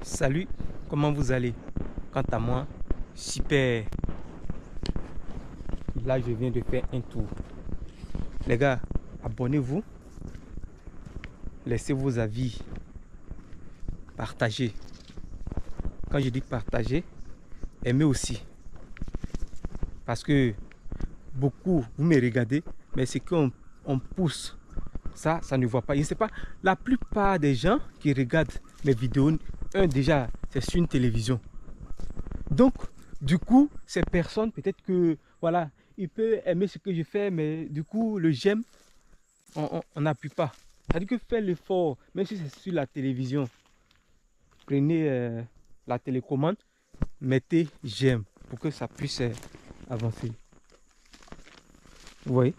Salut, comment vous allez? Quant à moi, super. Là, je viens de faire un tour. Les gars, abonnez-vous, laissez vos avis, partagez. Quand je dis partager, aimez aussi. Parce que beaucoup, vous me regardez, mais c'est qu'on pousse. Ça ne voit pas. Je ne sais pas, la plupart des gens qui regardent mes vidéos, déjà, c'est sur une télévision. Donc, du coup, ces personnes, peut-être que, voilà, il peut aimer ce que je fais, mais du coup, le j'aime, on n'appuie pas. C'est-à-dire que faire l'effort, même si c'est sur la télévision, prenez la télécommande, mettez j'aime pour que ça puisse avancer. Vous voyez?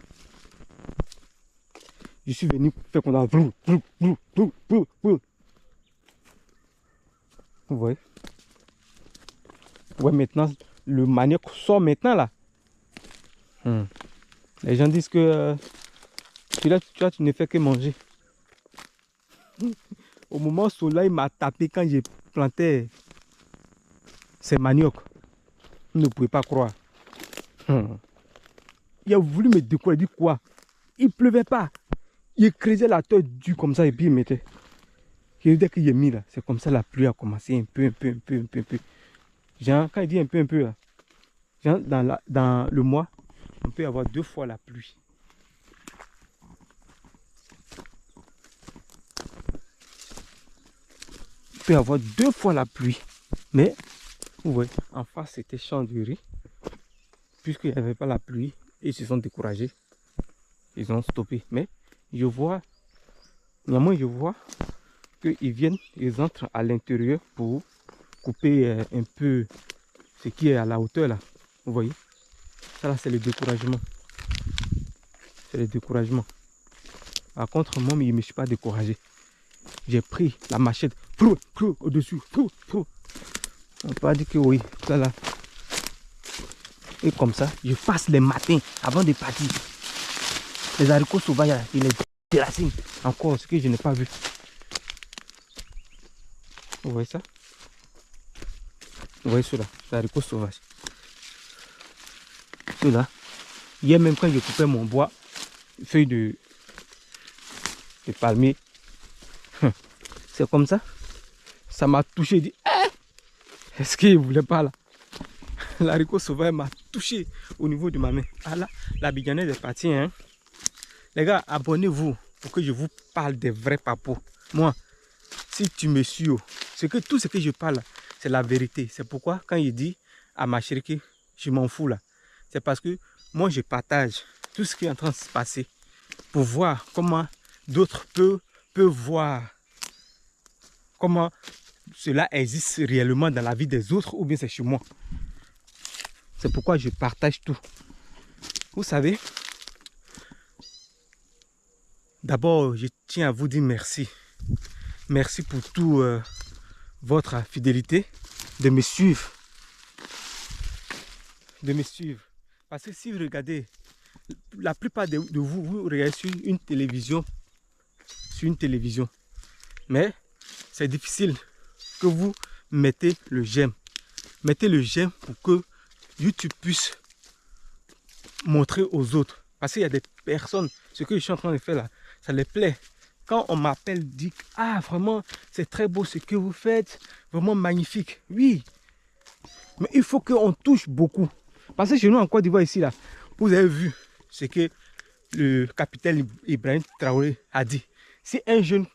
Je suis venu faire qu'on a... Vous voyez? Ouais, maintenant, le manioc sort maintenant là. Les gens disent que tu ne fais que manger. Au moment où Soleil m'a tapé quand j'ai planté ces manioc, vous ne pouvez pas croire. Il a voulu me décourager, il dit quoi? Il pleuvait pas. Il creusait la terre dure comme ça et puis il mettait. Et dès qu'il est mis là, c'est comme ça la pluie a commencé un peu. Genre, quand il dit un peu là, genre dans le mois, on peut avoir 2 fois la pluie. On peut avoir 2 fois la pluie. Mais, vous voyez, en face c'était champ de riz. Puisqu'il n'y avait pas la pluie, ils se sont découragés. Ils ont stoppé. Mais je vois, néanmoins je vois qu'ils viennent, ils entrent à l'intérieur pour couper un peu ce qui est à la hauteur là. Vous voyez? Ça là c'est le découragement. C'est le découragement. Par contre, moi, je ne me suis pas découragé. J'ai pris la machette au-dessus. On peut dire que oui, ça là. Et comme ça, je passe les matins avant de partir. Les haricots sauvages, ils les déracinent encore, ce que je n'ai pas vu. Vous voyez ça? Vous voyez cela, les haricots sauvages. Cela. Hier même quand je coupais mon bois, feuille de palmier, c'est comme ça. Ça m'a touché, dit, est-ce qu'il ne voulait pas là? L'haricot sauvage m'a touché au niveau de ma main. Ah là, la bidjanaise est partie. Hein? Les gars, abonnez-vous pour que je vous parle des vrais papos. Moi, si tu me suis, tout ce que je parle, c'est la vérité. C'est pourquoi quand il dit à ma chérie que je m'en fous là, c'est parce que moi je partage tout ce qui est en train de se passer pour voir comment d'autres peuvent voir comment cela existe réellement dans la vie des autres ou bien c'est chez moi. C'est pourquoi je partage tout. Vous savez, d'abord, je tiens à vous dire merci. Merci pour toute votre fidélité, de me suivre. Parce que si vous regardez, la plupart de vous, vous regardez sur une télévision. Mais c'est difficile que vous mettez le j'aime. Mettez le j'aime pour que YouTube puisse montrer aux autres. Parce qu'il y a des personnes, ce que je suis en train de faire là, ça les plaît. Quand on m'appelle, dit, ah vraiment, c'est très beau ce que vous faites, vraiment magnifique. Oui, mais il faut qu'on touche beaucoup. Parce que chez nous en Côte d'Ivoire ici là, vous avez vu ce que le capitaine Ibrahim Traoré a dit. Si un jeune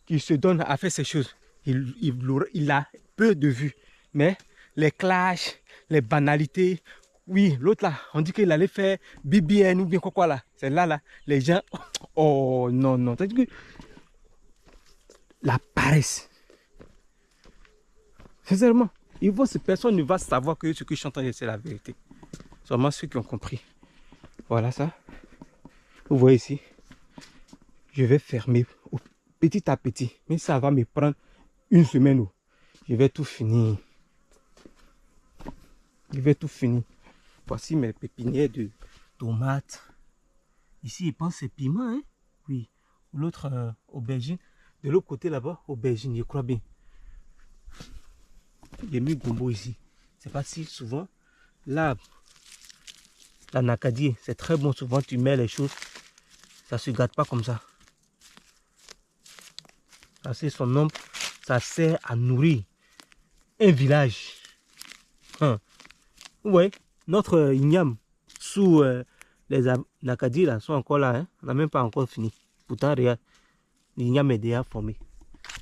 qui se donne à faire ces choses, il a peu de vues. Mais les clashs, les banalités, oui, l'autre là, on dit qu'il allait faire BBN ou bien quoi là. C'est là, les gens, oh non. C'est-à-dire que la paresse. Sincèrement, personne ne va savoir que ce que je suis en train de dire, c'est la vérité. Seulement ceux qui ont compris. Voilà ça. Vous voyez ici, je vais fermer petit à petit. Mais ça va me prendre une semaine. Je vais tout finir. Voici mes pépinières de tomates. Ici, je pense que c'est piment. Hein? Oui. L'autre, aubergine. De l'autre côté là-bas, aubergine, je crois bien. mis gombo ici. C'est pas si souvent. Là, la nacadie, c'est très bon. Souvent, tu mets les choses, ça se gâte pas comme ça. Ça, c'est son nom. Ça sert à nourrir un village. Hein. Ouais, notre igname sous les nacadis là sont encore là. Hein. On n'a même pas encore fini. Pourtant, regarde, l'igname est déjà formé.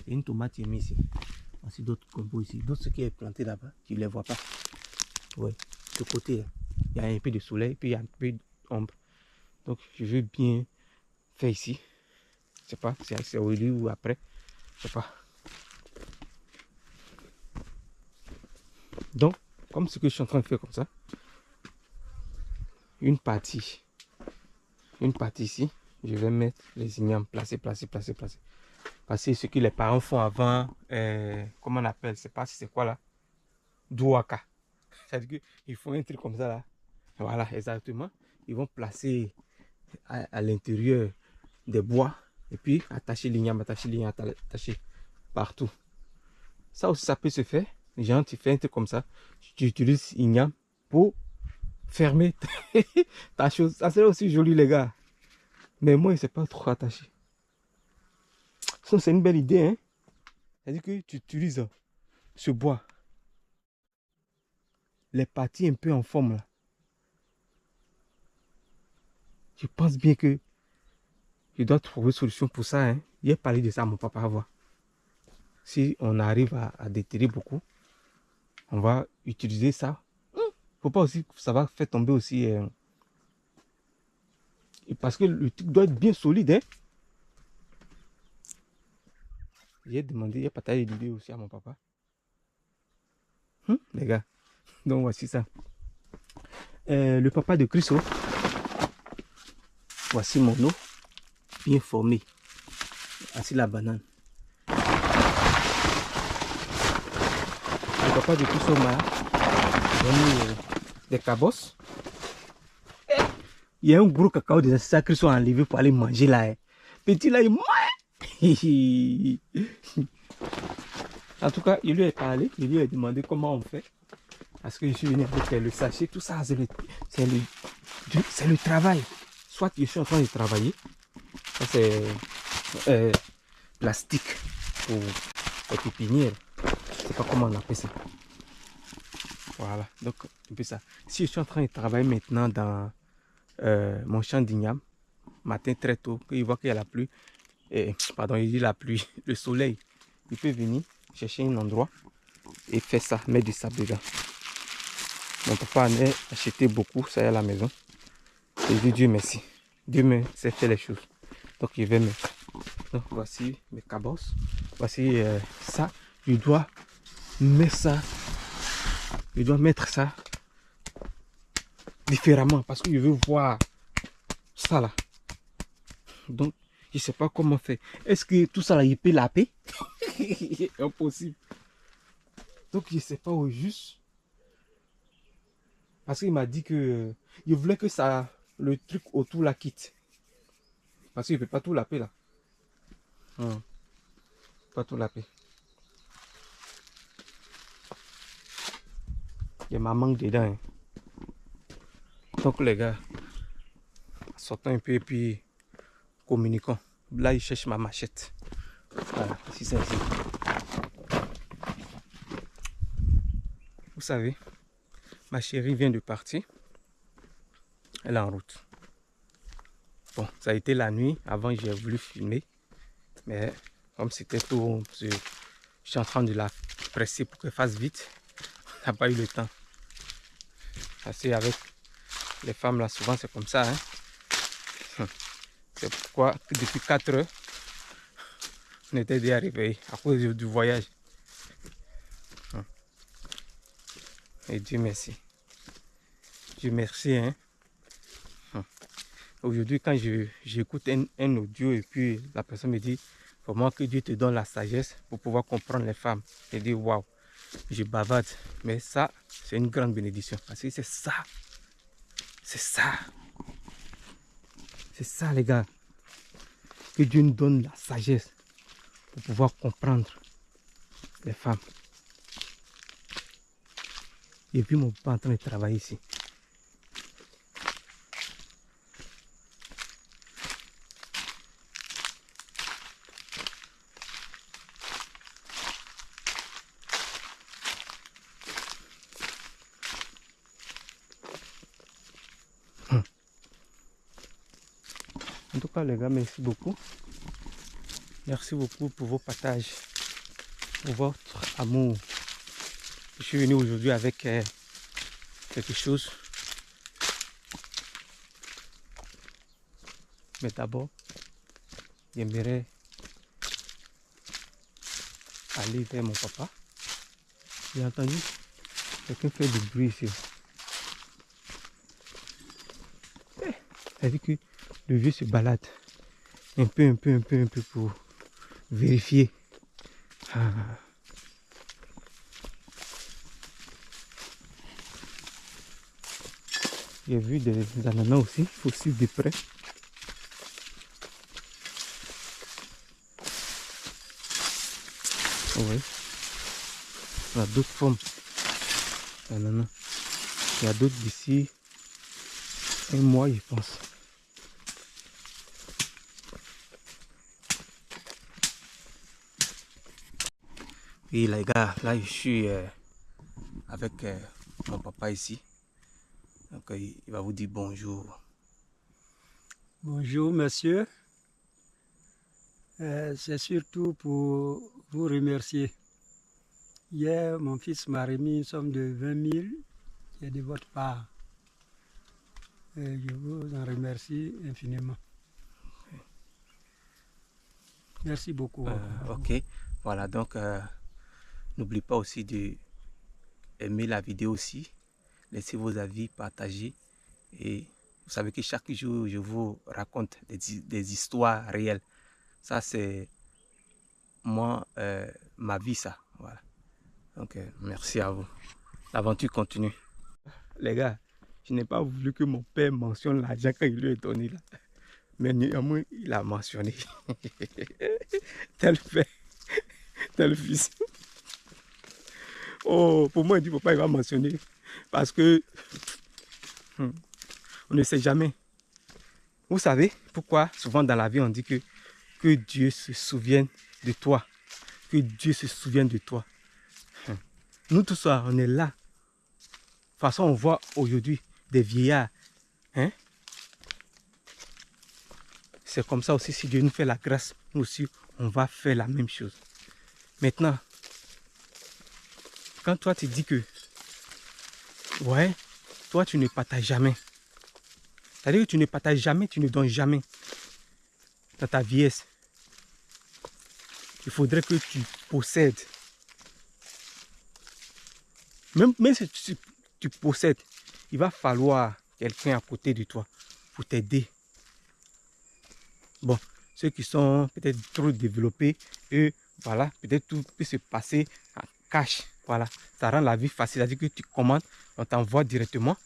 Il y a une tomate qui est mise ici. Voici d'autres combos ici. D'autres qui est planté là-bas. Tu ne les vois pas. Ouais, ce côté là. Il y a un peu de soleil, puis il y a un peu d'ombre. Donc, je veux bien faire ici. Je sais pas si c'est au lieu ou après. Je sais pas. Donc, comme ce que je suis en train de faire comme ça, une partie ici, je vais mettre les ignames, placer. Parce que ce que les parents font avant, comment on appelle, je sais pas si c'est quoi là, douaka. C'est-à-dire qu'ils font un truc comme ça là. Voilà, exactement. Ils vont placer à l'intérieur des bois et puis attacher l'igname, attacher partout. Ça aussi, ça peut se faire. Les gens, tu fais un truc comme ça, tu utilises l'igname pour fermer ta chose. Ça serait aussi joli, les gars. Mais moi, il ne s'est pas trop attaché. C'est une belle idée, hein. C'est-à-dire que tu utilises ce bois, les parties un peu en forme là. Je pense bien que je dois trouver une solution pour ça. Hein. J'ai parlé de ça à mon papa avant. Si on arrive à déterrer beaucoup, on va utiliser ça. Faut pas aussi que ça va faire tomber aussi. Parce que le truc doit être bien solide. Hein. J'ai demandé, j'ai partagé l'idée aussi à mon papa. Les gars. Donc voici ça. Le papa de Chriso. Voici mon eau. Bien formé. Voici la banane. Le papa de Chriso m'a donné des cabosses. Il y a un gros cacao de ça Chriso a enlevé pour aller manger là. Hein. Petit là, il En tout cas, il lui a parlé, il lui a demandé comment on fait. Parce que je suis venu avec le sachet, tout ça, c'est le travail. Soit je suis en train de travailler, ça c'est plastique pour les pépinières. Je ne sais pas comment on appelle ça. Voilà, donc un peu ça. Si je suis en train de travailler maintenant dans mon champ d'igname, matin très tôt, il voit qu'il y a la pluie, pardon, il dit la pluie, le soleil, il peut venir chercher un endroit et faire ça, mettre du sable dedans. Mon papa en a acheté beaucoup, ça y est à la maison. Et dit Dieu merci. Dieu me sait faire les choses. Donc je vais mettre. Donc voici mes cabosses. Voici ça. Je dois mettre ça. Je dois mettre ça différemment parce que je veux voir ça là. Donc je ne sais pas comment faire. Est-ce que tout ça là, il peut laper? Impossible. Donc je ne sais pas au juste. Parce qu'il m'a dit que il voulait que ça, le truc autour la quitte. Parce qu'il ne peut pas tout laper là. Pas tout laper. Il y a ma mangue dedans. Hein. Donc les gars, sortons un peu et puis communiquons. Là, il cherche ma machette. Voilà, ici c'est ici. Vous savez, ma chérie vient de partir. Elle est en route. Bon, ça a été la nuit. Avant, j'ai voulu filmer. Mais comme c'était tôt, je suis en train de la presser pour qu'elle fasse vite. On n'a pas eu le temps. Parce qu'avec les femmes là, souvent c'est comme ça. Hein. C'est pourquoi depuis 4 heures, on était déjà réveillés à cause du voyage. Et Dieu merci. Dieu merci. Hein. Aujourd'hui, quand j'écoute un audio et puis la personne me dit comment que Dieu te donne la sagesse pour pouvoir comprendre les femmes. Je dis waouh, je bavarde. Mais ça, c'est une grande bénédiction. Parce que c'est ça. C'est ça. C'est ça, les gars. Que Dieu nous donne la sagesse pour pouvoir comprendre les femmes. J'ai vu mon papa en train de travailler ici. En tout cas, les gars, merci beaucoup. Merci beaucoup pour vos partages, pour votre amour. Je suis venu aujourd'hui avec quelque chose. Mais d'abord, j'aimerais aller vers mon papa. J'ai entendu quelqu'un faire du bruit ici. Ça veut dire que le vieux se balade un peu pour vérifier. Ah. J'ai vu des ananas aussi, il faut suivre de près. Oui. Il y a d'autres formes d'ananas. Il y a d'autres d'ici un mois, je pense. Oui, les gars, là je suis avec mon papa ici. Donc il va vous dire bonjour. Bonjour monsieur. C'est surtout pour vous remercier. Hier, mon fils m'a remis une somme de 20 000 qui est de votre part. Je vous en remercie infiniment. Merci beaucoup. Ok, voilà, donc n'oubliez pas aussi de aimer la vidéo aussi. Laissez vos avis, partagez. Et vous savez que chaque jour, je vous raconte des histoires réelles. Ça, c'est moi, ma vie, ça. Voilà. Donc, merci à vous. L'aventure continue. Les gars, je n'ai pas voulu que mon père mentionne l'argent quand il lui est donné là. Mais néanmoins, il a mentionné. Tel père, tel fils. Oh, pour moi, il dit papa, il va mentionner. Parce que on ne sait jamais. Vous savez pourquoi souvent dans la vie on dit que Dieu se souvienne de toi. Que Dieu se souvienne de toi. Nous tous, on est là. De toute façon, on voit aujourd'hui des vieillards. Hein? C'est comme ça aussi, si Dieu nous fait la grâce, nous aussi, on va faire la même chose. Maintenant, quand toi tu dis que, ouais, toi tu ne partages jamais. C'est-à-dire que tu ne partages jamais, tu ne donnes jamais dans ta vieillesse. Il faudrait que tu possèdes. Même si tu possèdes, il va falloir quelqu'un à côté de toi pour t'aider. Bon, ceux qui sont peut-être trop développés, eux, voilà, peut-être tout peut se passer en cash. Voilà, ça rend la vie facile. C'est-à-dire que tu commandes, on t'envoie directement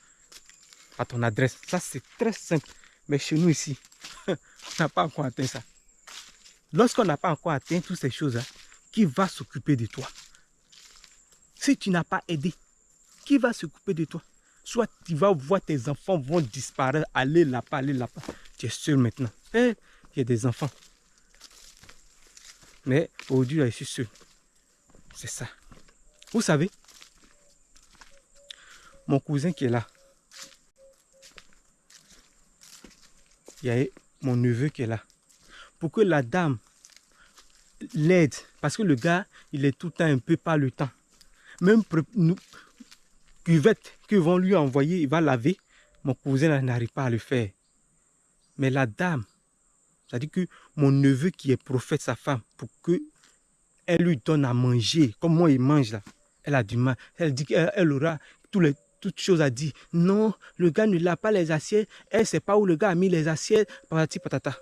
à ton adresse. Ça, c'est très simple. Mais chez nous ici, on n'a pas encore atteint ça. Lorsqu'on n'a pas encore atteint toutes ces choses-là, qui va s'occuper de toi? Si tu n'as pas aidé, qui va s'occuper de toi? Soit tu vas voir tes enfants vont disparaître, aller là-bas, aller là-bas. Tu es seul maintenant. Il y a des enfants. Mais aujourd'hui, je suis seul. C'est ça. Vous savez, mon cousin qui est là, il y a mon neveu qui est là. Pour que la dame l'aide, parce que le gars, il est tout le temps un peu pas le temps. Même cuvette qu'ils vont lui envoyer, il va laver. Mon cousin n'arrive pas à le faire. Mais la dame, c'est-à-dire que mon neveu qui est prophète, sa femme, pour que elle lui donne à manger, comme moi il mange là, elle a du mal. Elle dit qu'elle aura toutes choses à dire. Non, le gars ne lave pas les assiettes, elle ne sait pas où le gars a mis les assiettes, patati patata.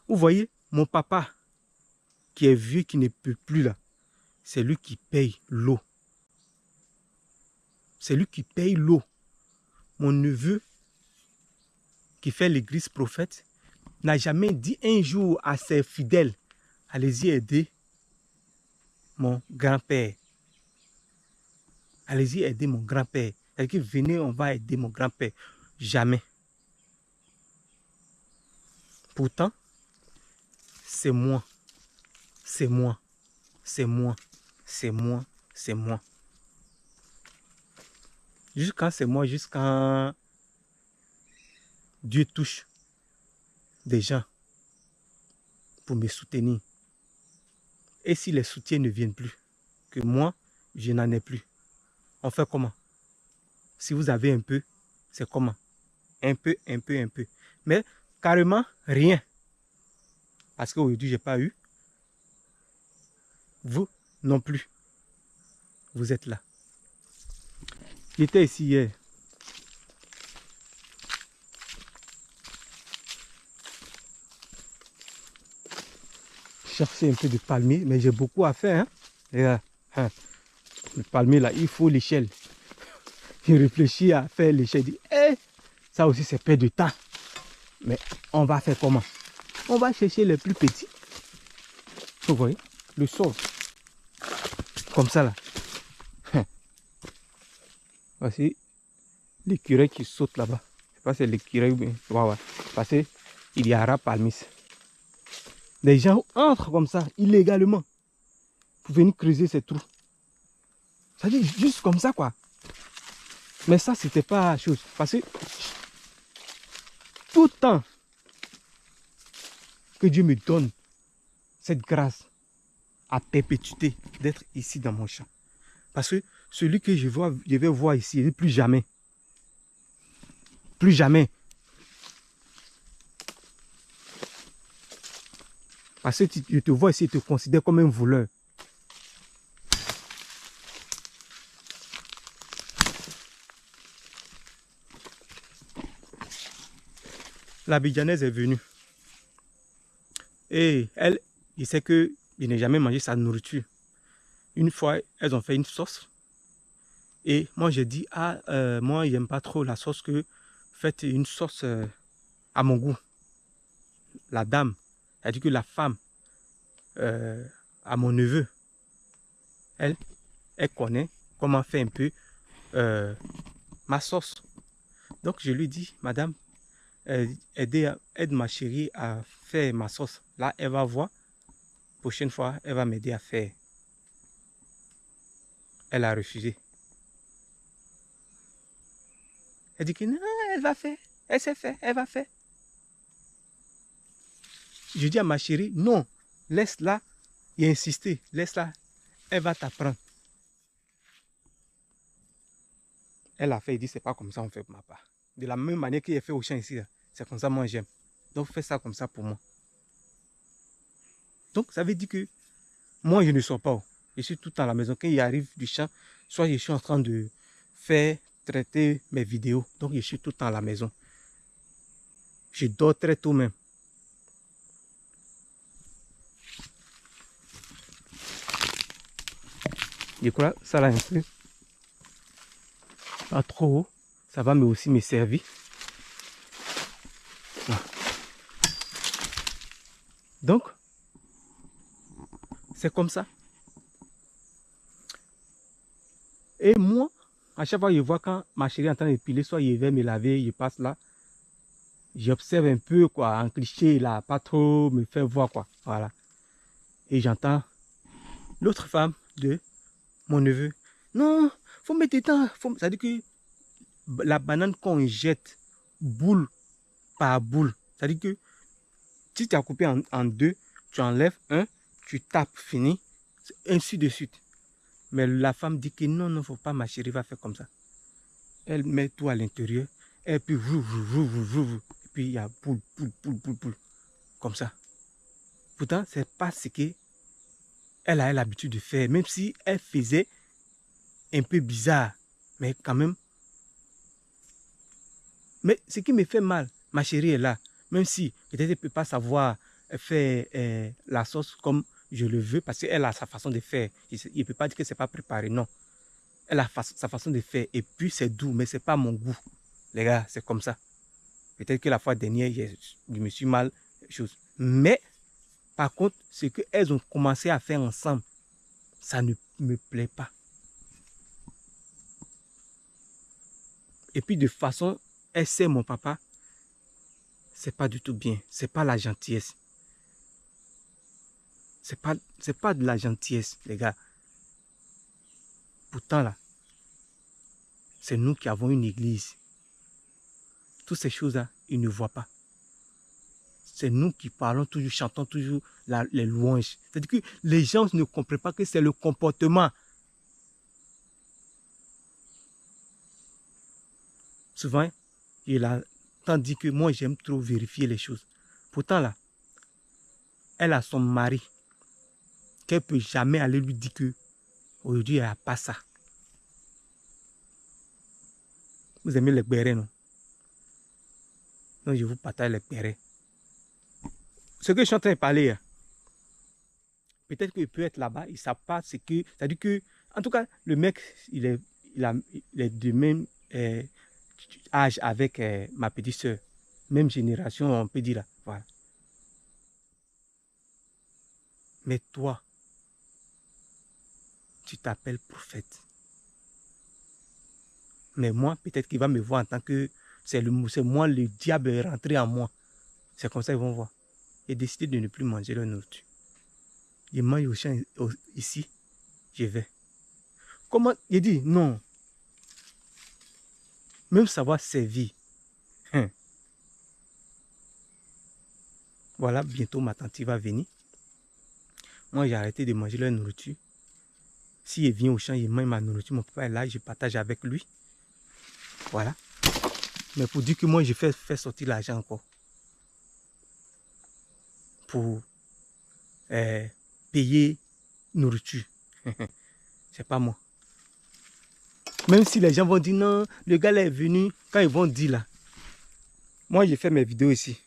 Vous voyez, mon papa, qui est vieux, qui ne peut plus là, c'est lui qui paye l'eau. C'est lui qui paye l'eau. Mon neveu, qui fait l'église prophète, n'a jamais dit un jour à ses fidèles, allez-y aider mon grand-père. allez-y aider mon grand-père. C'est-à-dire que venez, on va aider mon grand-père. Jamais. Pourtant, c'est moi. C'est moi. C'est moi. C'est moi. C'est moi. Jusqu'à c'est moi, jusqu'à Dieu touche des gens pour me soutenir. Et si les soutiens ne viennent plus, que moi, je n'en ai plus, on fait comment? Si vous avez un peu, c'est comment? Un peu, un peu, un peu. Mais carrément rien. Parce qu'aujourd'hui, je n'ai pas eu. Vous non plus. Vous êtes là. J'étais ici hier. Chercher un peu de palmier, mais j'ai beaucoup à faire. Hein? Et là, hein, le palmier là, il faut l'échelle. Je réfléchis à faire l'échelle. Je dis, ça aussi c'est perdre de temps. Mais on va faire comment? On va chercher les plus petits. Vous voyez, le sol. Comme ça là. Voici l'écureuil qui saute là-bas. Je sais pas si c'est l'écureuil ou bien. Ouais. Parce qu'il y a un palmis. Les gens entrent comme ça, illégalement, pour venir creuser ces trous. Ça dit juste comme ça, quoi. Mais ça, c'était pas chose. Parce que tout le temps que Dieu me donne cette grâce à perpétuité d'être ici dans mon champ. Parce que celui que je vais voir ici, il plus jamais. Plus jamais. Parce que je te vois ici, je te considère comme un voleur. La Bidjanaise est venue. Et elle, je sais que je n'ai jamais mangé sa nourriture. Une fois, elles ont fait une sauce. Et moi, j'ai dit, moi, j'aime pas trop la sauce que faites une sauce à mon goût. La dame, elle dit que la femme, à mon neveu, elle connaît comment faire un peu ma sauce. Donc, je lui dis, madame, aide ma chérie à faire ma sauce. Là, elle va voir. Prochaine fois, elle va m'aider à faire. Elle a refusé. Elle dit que non, elle va faire. Elle sait faire, elle va faire. Je dis à ma chérie, non, laisse-la. Il a insisté, laisse-la. Elle va t'apprendre. Elle a fait, il dit, c'est pas comme ça on fait pour ma part. De la même manière qu'il a fait au champ ici, c'est comme ça moi j'aime. Donc fais ça comme ça pour moi. Donc ça veut dire que moi je ne sors pas. Je suis tout le temps à la maison. Quand il arrive du champ, soit je suis en train de traiter mes vidéos. Donc je suis tout le temps à la maison. Je dors très tôt même. Je crois que ça là un peu. Pas trop haut. Ça va aussi me servir. Donc, c'est comme ça. Et moi, à chaque fois que je vois quand ma chérie est en train de piler, soit je vais me laver, je passe là. J'observe un peu, quoi, en cliché, là, pas trop me faire voir, quoi. Voilà. Et j'entends l'autre femme de mon neveu. Non, faut mettre dedans. Ça veut dire que la banane qu'on jette boule par boule. Ça veut dire que si tu as coupé en deux, tu enlèves un, tu tapes, fini, ainsi de suite. Mais la femme dit que non, non, faut pas, ma chérie va faire comme ça. Elle met tout à l'intérieur, et puis et puis il y a boule, comme ça. Pourtant, c'est pas ce qu'elle a l'habitude de faire, même si elle faisait un peu bizarre, mais quand même. Mais ce qui me fait mal, ma chérie est là, même si peut-être elle ne peut pas savoir faire la sauce comme je le veux, parce qu'elle a sa façon de faire. Il ne peut pas dire que ce n'est pas préparé, non. Elle a sa façon de faire, et puis c'est doux, mais ce n'est pas mon goût. Les gars, c'est comme ça. Peut-être que la fois dernière, je me suis mal, chose. Mais, par contre, ce qu'elles ont commencé à faire ensemble, ça ne me plaît pas. Et puis de façon, elle sait mon papa. C'est pas du tout bien. C'est pas la gentillesse. C'est pas de la gentillesse, les gars. Pourtant, là, c'est nous qui avons une église. Toutes ces choses-là, ils ne voient pas. C'est nous qui parlons toujours, chantons toujours les louanges. C'est-à-dire que les gens ne comprennent pas que c'est le comportement. Souvent, il a tant dit que moi, j'aime trop vérifier les choses. Pourtant, là, elle a son mari qu'elle ne peut jamais aller lui dire que aujourd'hui, elle n'a pas ça. Vous aimez les bérets, non? Donc, je vous partage les bérets. Ce que je suis en train de parler, peut-être qu'il peut être là-bas, il ne sait pas ce que... C'est-à-dire que, en tout cas, le mec, il est du même âge avec ma petite soeur. Même génération, on peut dire là. Voilà. Mais toi, tu t'appelles prophète. Mais moi, peut-être qu'il va me voir en tant que... C'est moi, le diable est rentré en moi. C'est comme ça qu'ils vont voir. Et décider de ne plus manger leur nourriture. Je mange au champ ici, je vais. Comment? Il dit non. Même savoir servir. Voilà, bientôt ma tante va venir. Moi, j'ai arrêté de manger leur nourriture. Si il vient au champ, il mange ma nourriture, mon papa est là, je partage avec lui. Voilà. Mais pour dire que moi, je fais sortir l'argent encore. Pour payer nourriture. C'est pas moi. Même si les gens vont dire non, le gars là est venu, quand ils vont dire là. Moi, j'ai fait mes vidéos ici.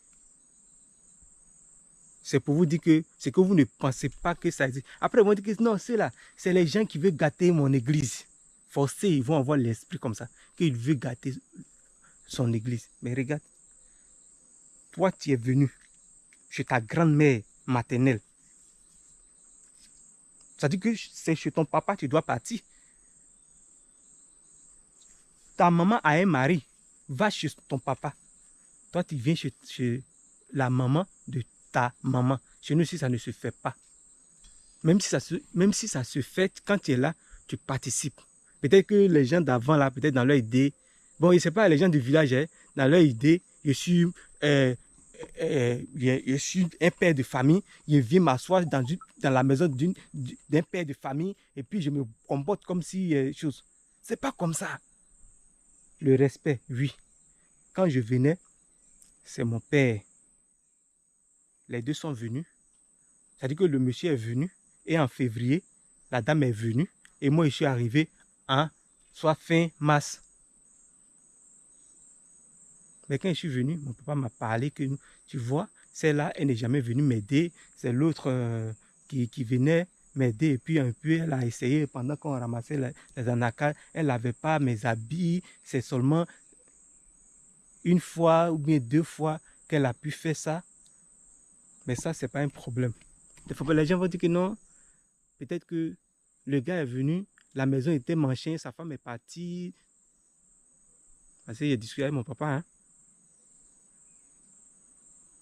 C'est pour vous dire que c'est que vous ne pensez pas que ça existe. Après, ils vont dire que non, c'est là. C'est les gens qui veulent gâter mon église. Forcés, ils vont avoir l'esprit comme ça. Qu'ils veulent gâter son église. Mais regarde. Toi, tu es venu chez ta grand-mère maternelle. Ça dit que c'est chez ton papa tu dois partir. Ta maman a un mari. Va chez ton papa. Toi, tu viens chez la maman de ta maman. Chez nous, si ça ne se fait pas. Même si ça se fait, quand tu es là, tu participes. Peut-être que les gens d'avant, là, peut-être dans leur idée, bon, je ne sais pas, les gens du village, hein, dans leur idée, je suis un père de famille, je viens m'asseoir dans la maison d'un père de famille, et puis je me comporte comme si chose. C'est pas comme ça. Le respect, oui. Quand je venais, c'est mon père. Les deux sont venus. C'est-à-dire que le monsieur est venu. Et en février, la dame est venue. Et moi, je suis arrivé en soit fin mars. Mais quand je suis venu, mon papa m'a parlé que, tu vois, celle-là, elle n'est jamais venue m'aider. C'est l'autre qui venait m'aider. Et puis un peu, elle a essayé pendant qu'on ramassait les anacards. Elle n'avait pas mes habits. C'est seulement une fois ou bien 2 fois qu'elle a pu faire ça. Mais ça, ce n'est pas un problème. Les gens vont dire que non. Peut-être que le gars est venu, la maison était manchée, sa femme est partie. Parce qu'il a discuté avec mon papa. Hein.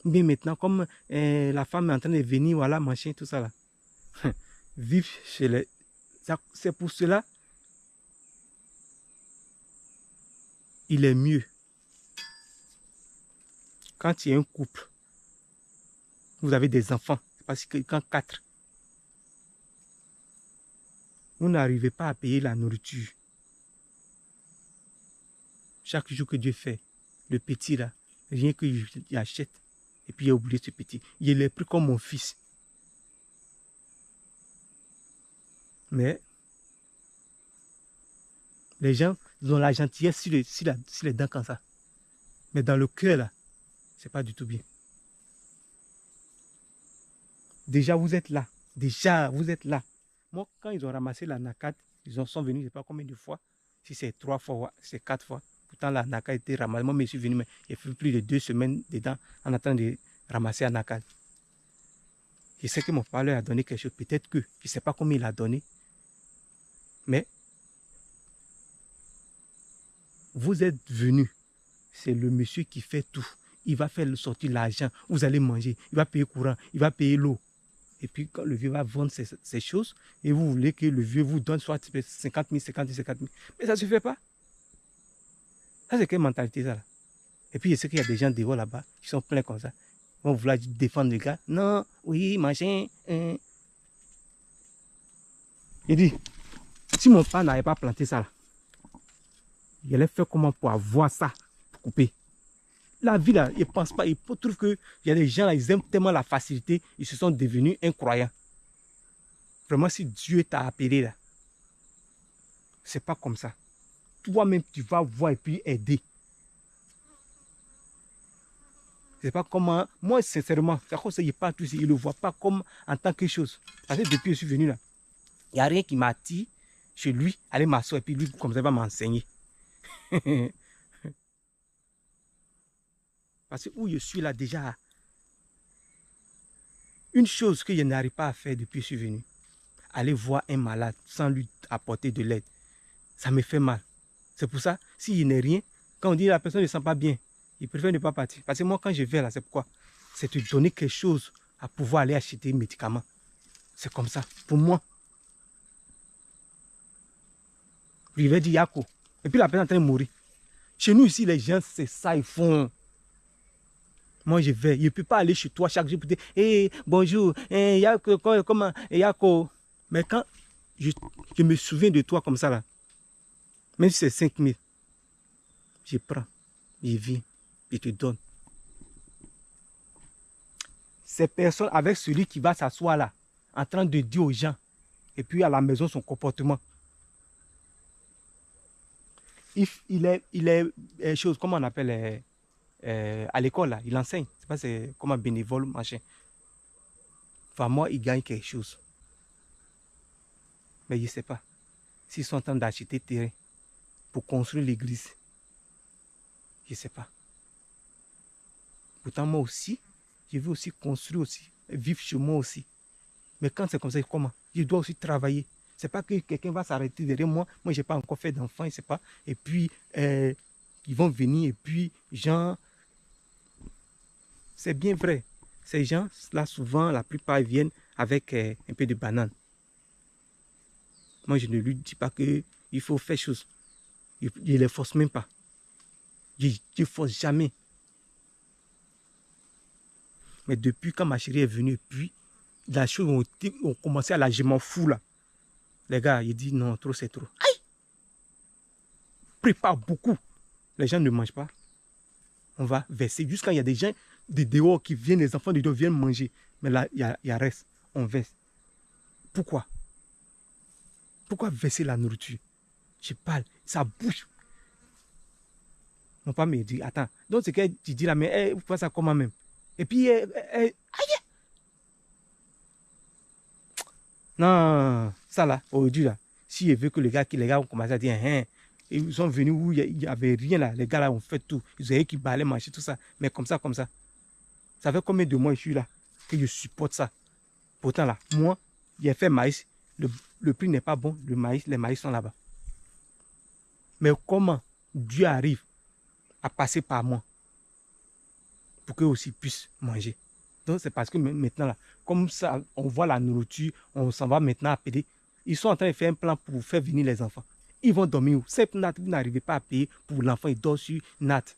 Mais maintenant, comme la femme est en train de venir, voilà, mancher, tout ça là. Vivre chez les... C'est pour cela, il est mieux. Quand il y a un couple, vous avez des enfants, parce que quand 4, vous n'arrivez pas à payer la nourriture. Chaque jour que Dieu fait, le petit là, rien que j'achète, et puis il a oublié ce petit. Il est pris comme mon fils. Mais les gens, ils ont la gentillesse sur les dents comme ça. Mais dans le cœur là, c'est pas du tout bien. Déjà, vous êtes là. Déjà, vous êtes là. Moi, quand ils ont ramassé la NACAT, ils sont venus, je ne sais pas combien de fois. Si c'est 3 fois, c'est 4 fois. Pourtant, la NACAT était ramassée. Moi, je suis venu, mais il fait plus de 2 semaines dedans en attendant de ramasser la NACAT. Je sais que mon père leur a donné quelque chose. Peut-être que, je ne sais pas combien il a donné. Mais, vous êtes venu, c'est le monsieur qui fait tout. Il va faire sortir l'argent, vous allez manger, il va payer courant, il va payer l'eau. Et puis quand le vieux va vendre ces choses, et vous voulez que le vieux vous donne soit 50 000, 50 000, 50 000. Mais ça ne se fait pas. Ça, c'est quelle mentalité ça là? Et puis je sais qu'il y a des gens dehors là-bas qui sont pleins comme ça. Ils vont vouloir défendre le gars. Non, oui, machin. Il dit, si mon père n'avait pas planté ça là, il allait faire comment pour avoir ça, pour couper. La vie là, ils ne pensent pas, ils trouvent qu'il y a des gens là, ils aiment tellement la facilité, ils se sont devenus incroyants. Vraiment, si Dieu t'a appelé là, c'est pas comme ça. Toi-même, tu vas voir et puis aider. C'est pas comment. Moi, sincèrement, c'est comme ça, il parle tout ici, il ne le voit pas comme en tant que chose. Parce que depuis que je suis venu là, il n'y a rien qui m'attire chez lui, aller m'asseoir et puis lui, comme ça, il va m'enseigner. Parce que où je suis là déjà, une chose que je n'arrive pas à faire depuis que je suis venu, aller voir un malade sans lui apporter de l'aide, ça me fait mal. C'est pour ça, s'il n'est rien, quand on dit la personne ne se sent pas bien, il préfère ne pas partir. Parce que moi, quand je vais là, c'est pourquoi? C'est te donner quelque chose à pouvoir aller acheter des médicaments. C'est comme ça, pour moi. Il va dire Yako. Et puis la personne est en train de mourir. Chez nous ici, les gens, c'est ça, ils font. Moi, je vais. Je ne peux pas aller chez toi chaque jour pour dire hey, bonjour, hey, Yako, comment, Yako. Mais quand je me souviens de toi comme ça, là, même si c'est 5 000, je prends, je viens, je te donne. Ces personnes, avec celui qui va s'asseoir là, en train de dire aux gens, et puis à la maison, son comportement. Il est chose, comment on appelle, à l'école, là, il enseigne. C'est pas c'est comme un bénévole, machin. Enfin, moi, il gagne quelque chose. Mais je ne sais pas. S'ils sont en train d'acheter terrain pour construire l'église, je ne sais pas. Pourtant, moi aussi, je veux aussi construire aussi, vivre chez moi aussi. Mais quand c'est comme ça, comment? Je dois aussi travailler. Ce n'est pas que quelqu'un va s'arrêter derrière moi. Moi, je n'ai pas encore fait d'enfant, je ne sais pas. Et puis, ils vont venir et puis, gens, c'est bien vrai. Ces gens, là, souvent, la plupart viennent avec un peu de banane. Moi, je ne lui dis pas qu'il faut faire chose. Je ne les force même pas. Je ne force jamais. Mais depuis quand ma chérie est venue, puis la chose ont commencé à la je m'en fous là. Les gars, ils disent non, trop c'est trop. Aïe! Prépare beaucoup. Les gens ne mangent pas. On va verser. Jusqu'à il y a des gens de dehors qui viennent, les enfants de dehors viennent manger. Mais là, il y a reste. On verse. Pourquoi? Pourquoi verser la nourriture? Je parle, ça bouge. Mon père me dit, attends, donc c'est que tu dis là, mais vous faites ça comment même? Et puis, aïe! Non, ça là, aujourd'hui là, si je veux que les gars ont commencé à dire, hein, ils sont venus où il n'y avait rien là, les gars là ont fait tout, ils avaient qui balaient, manger tout ça, mais comme ça. Ça fait combien de mois je suis là, que je supporte ça? Pourtant là, moi, j'ai fait maïs, le prix n'est pas bon, les maïs sont là-bas. Mais comment Dieu arrive à passer par moi pour qu'eux aussi puissent manger? Donc c'est parce que maintenant là, comme ça, on voit la nourriture, on s'en va maintenant appeler. Ils sont en train de faire un plan pour faire venir les enfants. Ils vont dormir où? Cette natte, vous n'arrivez pas à payer pour l'enfant, il dort sur natte.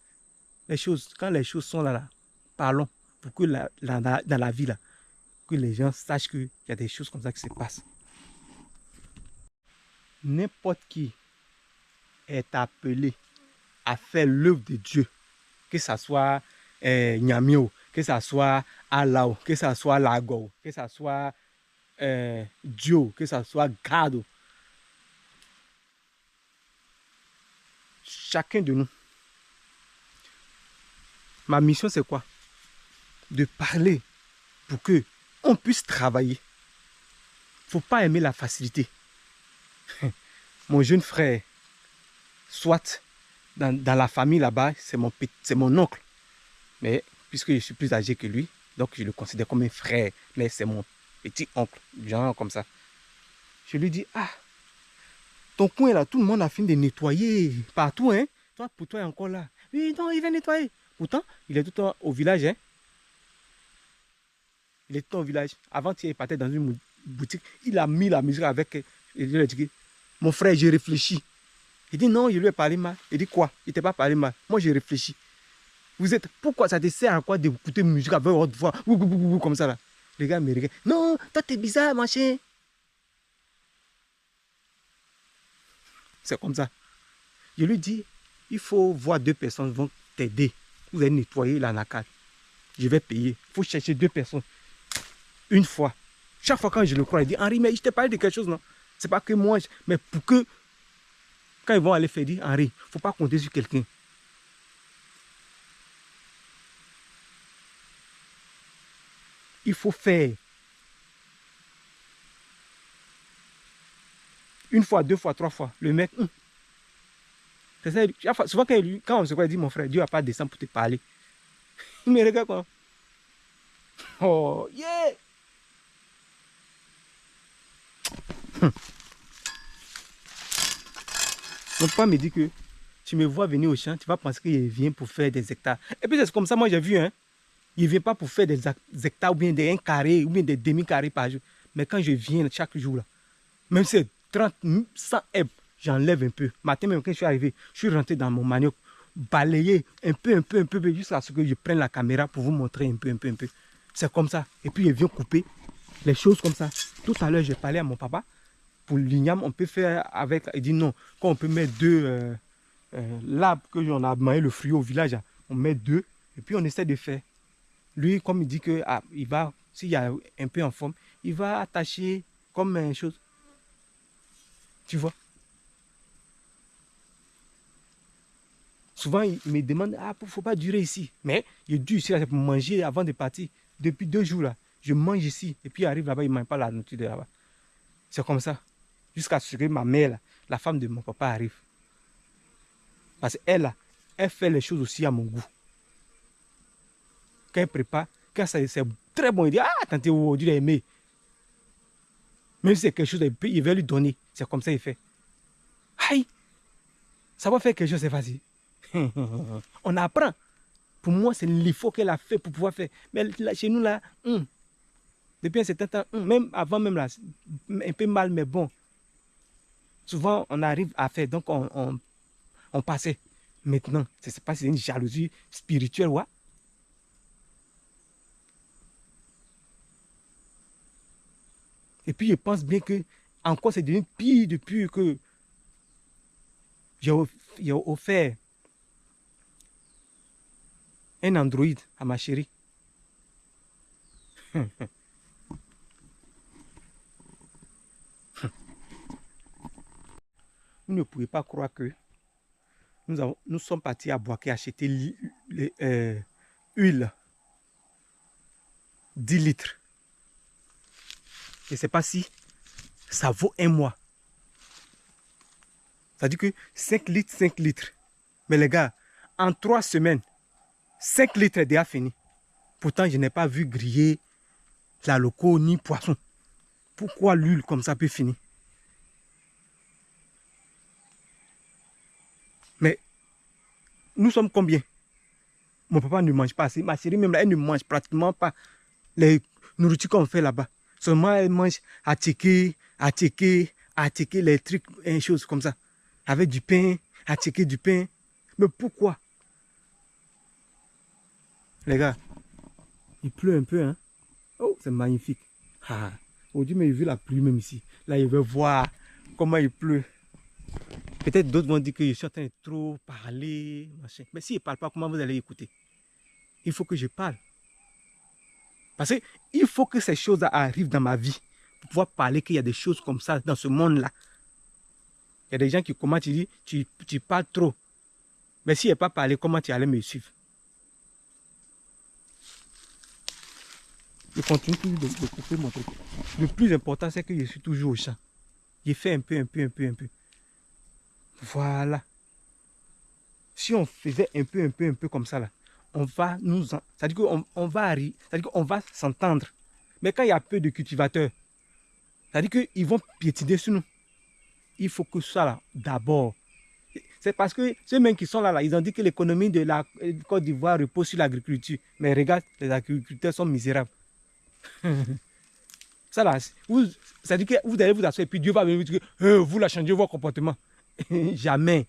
Quand les choses sont là, parlons pour que dans la vie là, que les gens sachent qu'il y a des choses comme ça qui se passent. N'importe qui est appelé à faire l'œuvre de Dieu, que ce soit Nyamio, que ce soit Alao, que ce soit Lago, que ce soit Dio, que ce soit Gado. Chacun de nous. Ma mission c'est quoi? De parler pour que on puisse travailler. Il ne faut pas aimer la facilité. Mon jeune frère, soit dans la famille là-bas, c'est mon oncle. Mais puisque je suis plus âgé que lui, donc je le considère comme un frère. Mais c'est mon petit oncle, genre comme ça. Je lui dis, ah, ton coin là, tout le monde a fini de nettoyer partout, hein. toi, pour toi, il est encore là. Oui, non, il vient nettoyer. Pourtant, il est tout le temps au village. Hein. Il est tout le temps au village. Avant, il partait dans une boutique. Il a mis la musique avec. Et je lui ai dit, mon frère, j'ai réfléchi. Il dit non, il lui a parlé mal. Il dit quoi? Il ne t'a pas parlé mal. Moi, j'ai réfléchi. Vous êtes. Pourquoi ça te sert à quoi d'écouter musique avec votre voix? Comme ça là. Les gars me regardent. Non, toi, t'es bizarre, machin. C'est comme ça. Je lui dis, il faut voir 2 personnes vont t'aider. Vous allez nettoyer la nacade. Je vais payer. Il faut chercher 2 personnes. Une fois. Chaque fois quand je le crois, il dit, Henri, mais je t'ai parlé de quelque chose, non? C'est pas que moi, mais pour que, quand ils vont aller faire, dire, Henri, il ne faut pas compter sur quelqu'un. Il faut faire. Une fois, 2 fois, 3 fois. Le mec, c'est ça, souvent quand on se croit, il dit, mon frère, Dieu n'a pas descendu pour te parler. Il me regarde quoi. Oh, yeah! Mon papa me dit que tu me vois venir au champ, tu vas penser qu'il vient pour faire des hectares. Et puis c'est comme ça, moi j'ai vu, hein. Il ne vient pas pour faire des hectares ou bien des 1 carré ou bien des demi-carrés par jour. Mais quand je viens chaque jour, là, même si c'est 30, 100 hectares, j'enlève un peu. Matin même quand je suis arrivé, je suis rentré dans mon manioc, balayer un peu, jusqu'à ce que je prenne la caméra pour vous montrer un peu. C'est comme ça. Et puis je viens couper les choses comme ça. Tout à l'heure, j'ai parlé à mon papa. Pour l'igname, on peut faire avec. Il dit non, quand on peut mettre 2 l'arbre que j'en a mangé le fruit au village, on met 2 et puis on essaie de faire. Lui, comme il dit que il va, s'il y a un peu en forme, il va attacher comme une chose. Tu vois? Souvent, il me demande, il ne faut pas durer ici. Mais il est dû ici là, pour manger avant de partir. Depuis 2 jours là, je mange ici. Et puis il arrive là-bas, il ne mange pas la nourriture de là-bas. C'est comme ça. Jusqu'à ce que ma mère, là, la femme de mon papa, arrive. Parce qu'elle, elle fait les choses aussi à mon goût. Quand elle prépare, quand c'est très bon, il dit, tantôt, aujourd'hui, il a aimé. Même si c'est quelque chose, il va lui donner. C'est comme ça qu'il fait. Aïe! Ça va faire quelque chose, c'est facile. On apprend. Pour moi, c'est l'effort qu'elle a fait pour pouvoir faire. Mais là, chez nous, là, depuis un certain temps, même avant, même là, un peu mal, mais bon. Souvent, on arrive à faire, donc on passait. Maintenant, je ne sais pas si c'est une jalousie spirituelle, ouais. Et puis, je pense bien que encore c'est devenu pire depuis que j'ai offert un Android à ma chérie. Vous ne pouvez pas croire que nous sommes partis à Boaké acheter l'huile 10 litres. Je ne sais pas si ça vaut 1 mois. Ça dit que 5 litres, 5 litres. Mais les gars, en 3 semaines, 5 litres est déjà fini. Pourtant, je n'ai pas vu griller la loco ni poisson. Pourquoi l'huile comme ça peut finir? Mais nous sommes combien? Mon papa ne mange pas assez. Ma chérie même là, elle ne mange pratiquement pas les nourritures qu'on fait là-bas. Seulement elle mange à checker les trucs, et choses comme ça. Avec du pain, à checker du pain. Mais pourquoi? Les gars, il pleut un peu, hein? Oh, c'est magnifique. Aujourd'hui, mais j'ai vu la pluie même ici. Là, il veut voir comment il pleut. Peut-être d'autres vont dire que je suis en train de trop parler, machin. Mais si je ne parle pas, comment vous allez écouter? Il faut que je parle. Parce qu'il faut que ces choses arrivent dans ma vie pour pouvoir parler qu'il y a des choses comme ça dans ce monde-là. Il y a des gens qui commencent, tu dis, tu parles trop. Mais si je n'ai pas parlé, comment tu allais me suivre? Je continue toujours de couper mon truc. Le plus important, c'est que je suis toujours au champ. J'ai fait un peu. Voilà. Si on faisait un peu comme ça, là, on va nous... C'est-à-dire qu'on va c'est-à-dire qu'on va s'entendre. Mais quand il y a peu de cultivateurs, c'est-à-dire qu'ils vont piétiner sur nous. Il faut que ça, là, d'abord... C'est parce que ceux mêmes qui sont là, ils ont dit que l'économie de la Côte d'Ivoire repose sur l'agriculture. Mais regarde, les agriculteurs sont misérables. Ça là, ça dit que vous allez vous asseoir et puis Dieu va venir vous dire que vous la changez votre comportement. Jamais.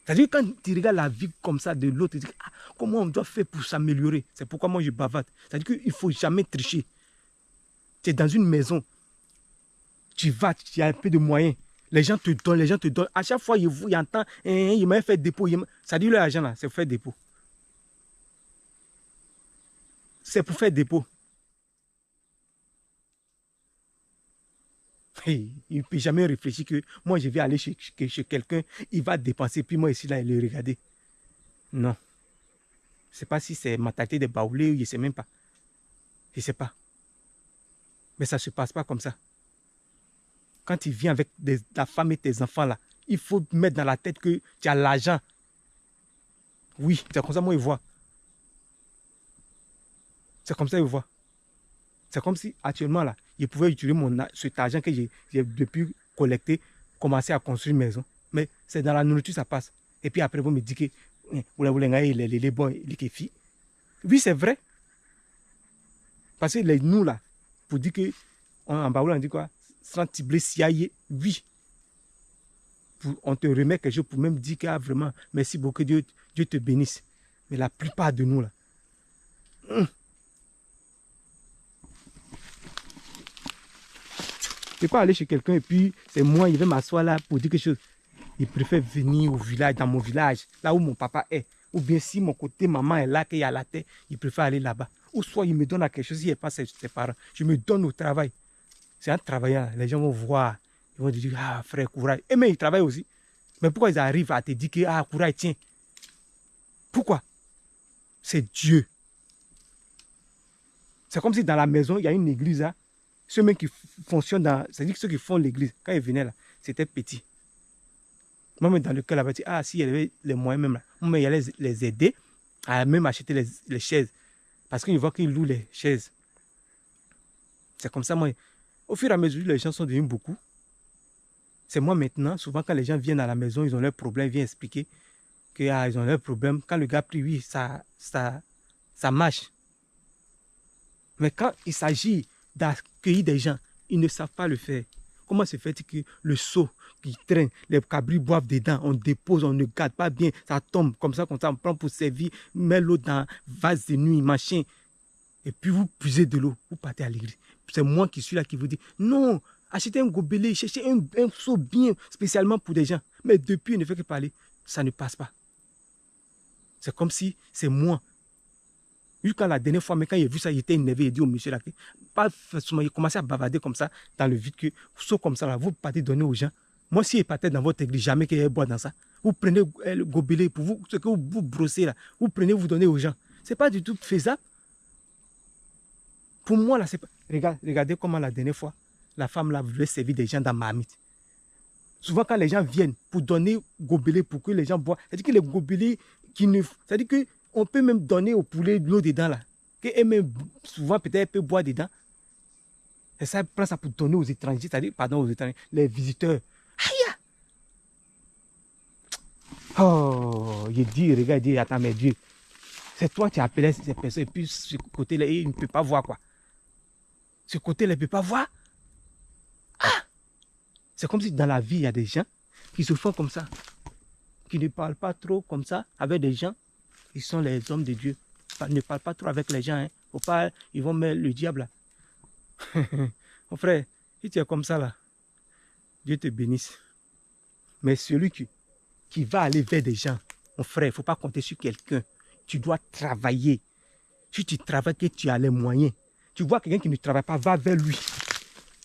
C'est-à-dire que quand tu regardes la vie comme ça de l'autre, tu dis ah, comment on doit faire pour s'améliorer. C'est pourquoi moi je bavarde. C'est-à-dire qu'il ne faut jamais tricher. Tu es dans une maison, tu vas, tu as un peu de moyens. Les gens te donnent, les gens te donnent. À chaque fois, il entend, il m'a fait dépôt. Ça dit l'argent là, c'est pour faire dépôt. C'est pour faire dépôt. Hey, il ne peut jamais réfléchir que moi je vais aller chez quelqu'un, il va dépenser, puis moi ici là, il le regarder. Non. Je ne sais pas si c'est mentalité de baoulé ou je ne sais même pas. Je ne sais pas. Mais ça ne se passe pas comme ça. Quand tu viens avec ta femme et tes enfants là, il faut mettre dans la tête que tu as l'argent. Oui, c'est comme ça moi je vois. C'est comme ça je vois. C'est comme si actuellement là, je pouvais utiliser cet argent que j'ai depuis collecté, commencer à construire une maison. Mais c'est dans la nourriture ça passe. Et puis après vous me dites que vous voulez les bons, les filles. Oui, c'est vrai. Parce que nous là, pour dire que en baoula on dit quoi? Sans tibler siaye, oui. On te remet quelque chose pour même dire que ah, vraiment, merci beaucoup, Dieu te bénisse. Mais la plupart de nous là, je ne peux pas aller chez quelqu'un et puis c'est moi, il va m'asseoir là pour dire quelque chose. Il préfère venir au village, dans mon village, là où mon papa est. Ou bien si mon côté maman est là, qu'il y a la terre, il préfère aller là-bas. Ou soit il me donne à quelque chose, il n'est pas ses parents. Je me donne au travail. C'est en travaillant, les gens vont voir. Ils vont dire, ah frère, courage. Et mais ils travaillent aussi. Mais pourquoi ils arrivent à te dire que, ah courage, tiens. Pourquoi? C'est Dieu. C'est comme si dans la maison, il y a une église là. Ceux mêmes qui fonctionnent dans... C'est-à-dire que ceux qui font l'église, quand ils venaient là, c'était petit. Moi-même dans le cœur, là-bas, ah, si il y avait les moyens même là, moi, il y allait les aider à même acheter les chaises. Parce qu'ils voient qu'ils louent les chaises. C'est comme ça, moi. Au fur et à mesure, les gens sont devenus beaucoup. C'est moi maintenant, souvent quand les gens viennent à la maison, ils ont leurs problèmes, ils viennent expliquer qu'ils ah, ont leurs problèmes. Quand le gars prie, oui, ça marche. Mais quand il s'agit d'accueillir des gens, ils ne savent pas le faire. Comment se fait-il que le seau qui traîne, les cabris boivent dedans, on dépose, on ne garde pas bien, ça tombe comme ça, on prend pour servir, met l'eau dans vase de nuit, machin. Et puis vous puisez de l'eau, vous partez à l'église. C'est moi qui suis là qui vous dis, non, achetez un gobelet, cherchez un seau bien spécialement pour des gens. Mais depuis, il ne fait que parler, ça ne passe pas. C'est comme si c'est moi. Jusqu'à la dernière fois, mais quand il a vu ça, il était énervé, il dit au monsieur là, pas forcément, il commençait à bavarder comme ça, dans le vide, que saut comme ça, là, vous partez donner aux gens. Moi, si il partait dans votre église, jamais qu'il y ait boire dans ça. Vous prenez le gobelet pour vous, ce que vous brossez là, vous prenez, vous donnez aux gens. Ce n'est pas du tout faisable. Pour moi, là, c'est pas. Regardez comment la dernière fois, la femme là voulait servir des gens dans Marmite. Souvent, quand les gens viennent pour donner gobelet pour que les gens boivent, c'est-à-dire que les gobelets qui ne. C'est-à-dire que on peut même donner au poulet de l'eau dedans là. Qu'elle-même, souvent, peut-être, elle peut boire dedans. Et ça, elle prend ça pour donner aux étrangers, c'est-à-dire, pardon, aux étrangers, les visiteurs. Aïe! Oh, il dit, regarde, il dit, attends, mais Dieu, c'est toi qui as appelé ces personnes, et puis ce côté-là, il ne peut pas voir quoi. Ce côté-là, il ne peut pas voir. Ah! C'est comme si dans la vie, il y a des gens qui se font comme ça, qui ne parlent pas trop comme ça avec des gens. Ils sont les hommes de Dieu. Ils ne parlent pas trop avec les gens. Hein. Faut pas, ils vont mettre le diable là. Mon frère, si tu es comme ça là, Dieu te bénisse. Mais celui qui va aller vers des gens, mon frère, il ne faut pas compter sur quelqu'un. Tu dois travailler. Si tu travailles, que tu as les moyens. Tu vois quelqu'un qui ne travaille pas, va vers lui.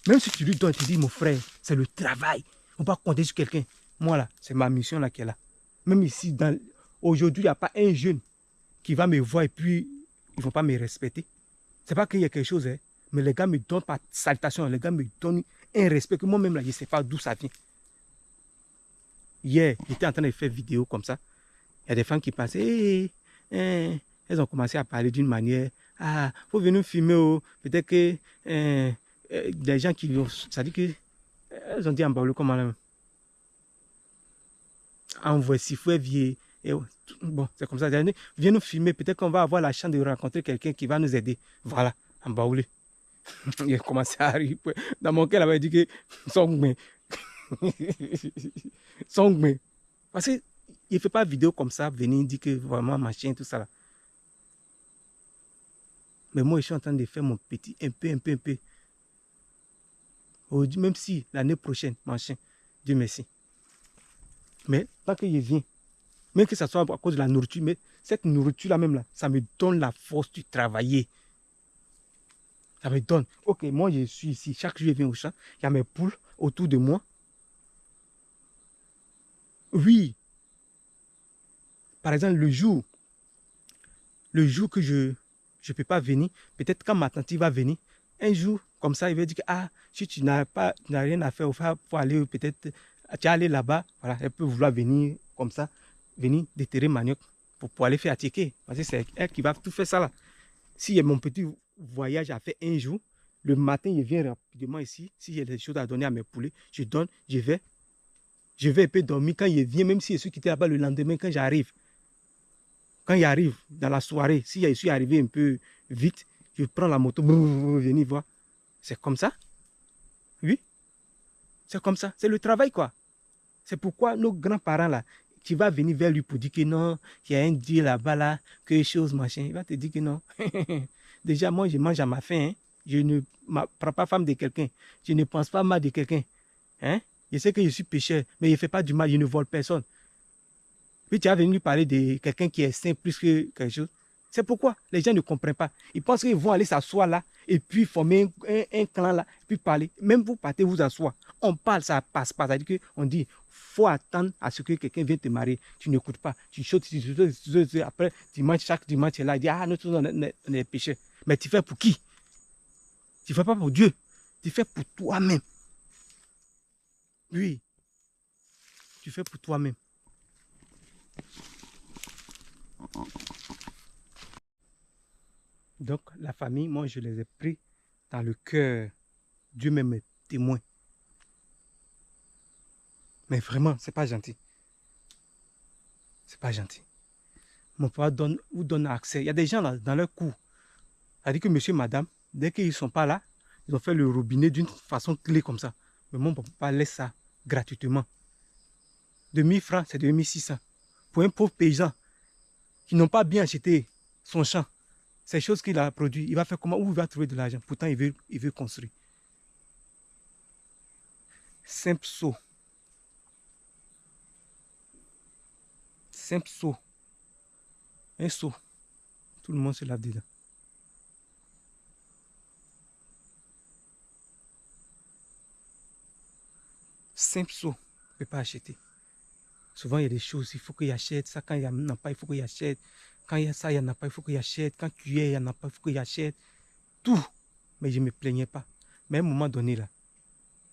Même si tu lui donnes, tu dis, mon frère, c'est le travail. Il ne faut pas compter sur quelqu'un. Moi là, c'est ma mission là qui est là. Même ici, aujourd'hui, il n'y a pas un jeune qui va me voir et puis ils ne vont pas me respecter. Ce n'est pas qu'il y a quelque chose, hein, mais les gars me donnent pas salutation, les gars me donnent un respect que moi-même, là, je ne sais pas d'où ça vient. Hier, j'étais en train de faire vidéo comme ça. Il y a des femmes qui passaient, elles ont commencé à parler d'une manière, ah, il faut venir filmer, oh. Peut-être que des gens qui, ça dit que, elles ont dit en baoulé comment là. envoie Sifoué Vieux. Et bon, c'est comme ça. Viens nous filmer. Peut-être qu'on va avoir la chance de rencontrer quelqu'un qui va nous aider. Voilà, en Baoulé. Il a commencé à rire. Dans mon cœur, il avait dit que Songme. Songme. Parce qu'il ne fait pas vidéo comme ça, venir dire que vraiment machin, tout ça là. Mais moi, je suis en train de faire mon petit, un peu. Même si l'année prochaine, machin, Dieu merci. Mais tant que je viens, même que ce soit à cause de la nourriture, mais cette nourriture-là même, là, ça me donne la force de travailler. Ça me donne. Ok, moi je suis ici, chaque jour je viens au champ, il y a mes poules autour de moi. Oui. Par exemple, le jour que je ne peux pas venir, peut-être quand ma tante va venir, un jour, comme ça, il va dire que ah, si tu n'as rien à faire, il faut aller peut-être, tu es allé là-bas, voilà, elle peut vouloir venir comme ça, venir déterrer manioc pour aller faire attiquer. Parce que c'est elle qui va tout faire ça là. Si mon petit voyage a fait un jour, le matin, il vient rapidement ici. S'il y a des choses à donner à mes poulets, je donne, je vais un peu dormir. Quand il vient, même si je suis quitté là-bas le lendemain, quand j'arrive, quand il arrive dans la soirée, si je suis arrivé un peu vite, je prends la moto, venir voir. C'est comme ça. Oui, c'est comme ça. C'est le travail, quoi. C'est pourquoi nos grands-parents, là, tu vas venir vers lui pour dire que non, qu'il y a un Dieu là-bas, là, que chose, machin. Il va te dire que non. Déjà, moi, je mange à ma faim. Hein. Je ne prends pas femme de quelqu'un. Je ne pense pas mal de quelqu'un. Hein? Je sais que je suis pécheur, mais je ne fais pas du mal, je ne vole personne. Puis tu as venu parler de quelqu'un qui est saint plus que quelque chose. C'est pourquoi les gens ne comprennent pas. Ils pensent qu'ils vont aller s'asseoir là et puis former un clan là, et puis parler. Même vous partez vous asseoir. On parle, ça passe pas. C'est-à-dire qu'on dit, faut attendre à ce que quelqu'un vienne te marier. Tu n'écoutes pas. Tu sautes, après, chaque dimanche, tu es là, tu dis, ah, nous tous, on est pécheurs. Mais tu fais pour qui? Tu ne fais pas pour Dieu. Tu fais pour toi-même. Oui. Tu fais pour toi-même. Donc, la famille, moi, je les ai pris dans le cœur. Dieu même est témoin. Mais vraiment, c'est pas gentil. C'est pas gentil. Mon papa vous donne accès. Il y a des gens là, dans leur cours. C'est-à-dire que monsieur, madame, dès qu'ils ne sont pas là, ils ont fait le robinet d'une façon clé comme ça. Mais mon papa laisse ça gratuitement. 2000 francs, c'est 2600. Pour un pauvre paysan qui n'ont pas bien acheté son champ, ces choses qu'il a produit, il va faire comment? Où il va trouver de l'argent? Pourtant, il veut construire. Simple seau. Simple seau. Un seau. Tout le monde se lave dedans. Simple seau. On ne peut pas acheter. Souvent, il y a des choses, il faut qu'il achète. Ça, quand il n'y en a pas, il faut qu'il achète. Quand il y a ça, il n'y en a pas, il faut qu'il achète. Quand tu es, il n'y en a pas, il faut qu'il achète. Tout. Mais je ne me plaignais pas. Mais à un moment donné, là,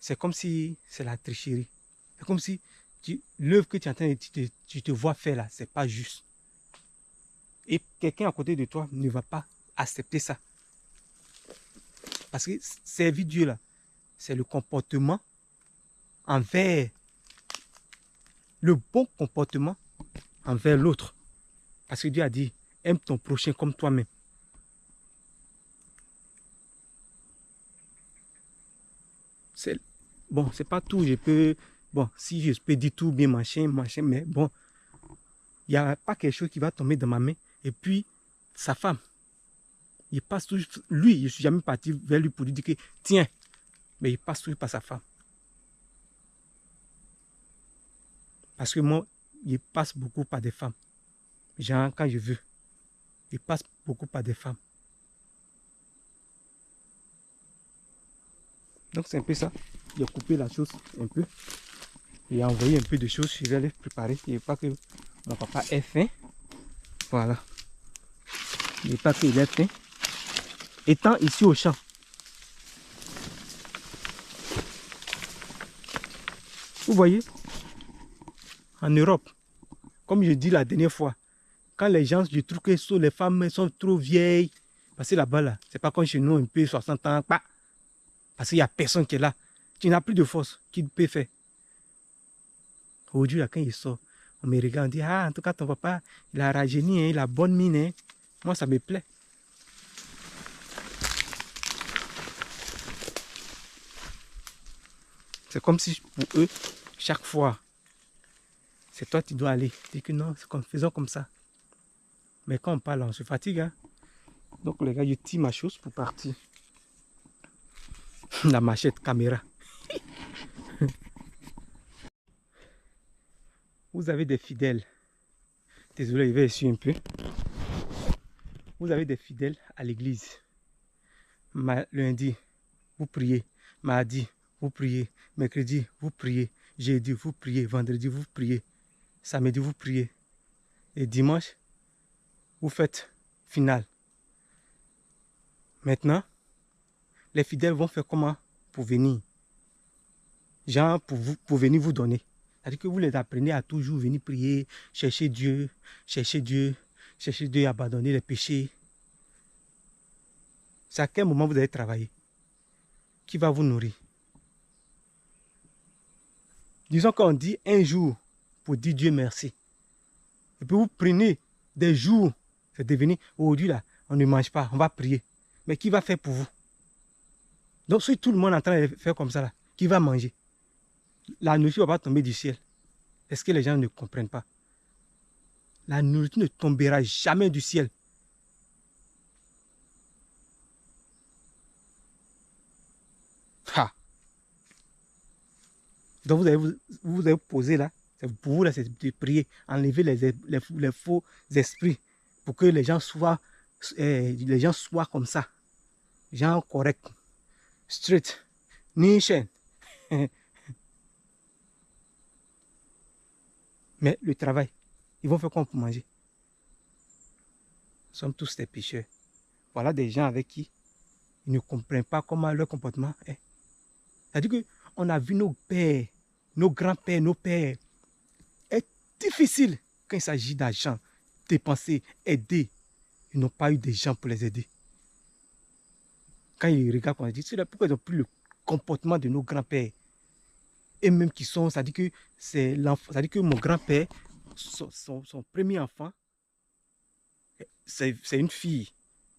c'est comme si c'est la tricherie. C'est comme si l'œuvre que tu es en train de tu te vois faire là, c'est pas juste. Et quelqu'un à côté de toi ne va pas accepter ça. Parce que servir Dieu là, c'est le comportement envers le bon comportement envers l'autre. Parce que Dieu a dit, aime ton prochain comme toi-même. Bon, c'est pas tout, je peux, bon, si je peux dire tout bien, machin, mais bon, il n'y a pas quelque chose qui va tomber dans ma main. Et puis, sa femme, il passe toujours, lui, je ne suis jamais parti vers lui pour lui dire que, tiens, mais il passe toujours par sa femme. Parce que moi, il passe beaucoup par des femmes. Genre, quand je veux, il passe beaucoup par des femmes. Donc, c'est un peu ça. Il a coupé la chose un peu. Il a envoyé un peu de choses. Je vais les préparer. Il ne veut pas que mon papa ait faim. Voilà. Il ne veut pas qu'il ait faim. Étant ici au champ, vous voyez, en Europe, comme je dis la dernière fois, quand les gens, je trouve que les femmes sont trop vieilles, parce que là-bas, là, c'est pas comme chez nous, un peu 60 ans, pas. Parce qu'il n'y a personne qui est là. Tu n'as plus de force. Qui peut faire? Aujourd'hui, là, quand il sort, On me regarde, on dit, ah, en tout cas, ton papa, il a rajeuni, hein, il a bonne mine. Hein. Moi, ça me plaît. C'est comme si pour eux, chaque fois, c'est toi qui dois aller. Dis que non, c'est comme, faisons comme ça. Mais quand on parle, on se fatigue. Hein. Donc les gars, je tire ma chose pour partir. La machette caméra. Vous avez des fidèles. Désolé, je vais essuyer un peu. Vous avez des fidèles à l'église. Lundi, vous priez. Mardi, vous priez. Mercredi, vous priez. Jeudi, vous priez. Vendredi, vous priez. Samedi, vous priez. Et dimanche, vous faites finale. Maintenant, les fidèles vont faire comment pour venir? Genre, pour venir vous donner. C'est-à-dire que vous les apprenez à toujours venir prier, chercher Dieu, abandonner les péchés. C'est à quel moment vous allez travailler? Qui va vous nourrir? Disons qu'on dit un jour pour dire Dieu merci. Et puis vous prenez des jours, c'est devenu, aujourd'hui là, on ne mange pas, on va prier. Mais qui va faire pour vous? Donc si tout le monde est en train de faire comme ça là, qui va manger? La nourriture ne va pas tomber du ciel. Est-ce que les gens ne comprennent pas? La nourriture ne tombera jamais du ciel. Ha. Donc vous avez posé là, pour vous là, c'est de prier, enlever les faux esprits pour que les gens soient comme ça. Les gens corrects, straight, ni chaîne. Mais le travail, ils vont faire quoi pour manger? Nous sommes tous des pécheurs. Voilà des gens avec qui ils ne comprennent pas comment leur comportement est. C'est-à-dire qu'on a vu nos pères, nos grands-pères, nos pères. C'est difficile quand il s'agit d'argent, dépenser, aider. Ils n'ont pas eu des gens pour les aider. Quand ils regardent, on dit, c'est pourquoi ils n'ont plus le comportement de nos grands-pères. Et même qui sont, c'est-à-dire que c'est l'enfant, c'est-à-dire que mon grand-père, son premier enfant, c'est une fille.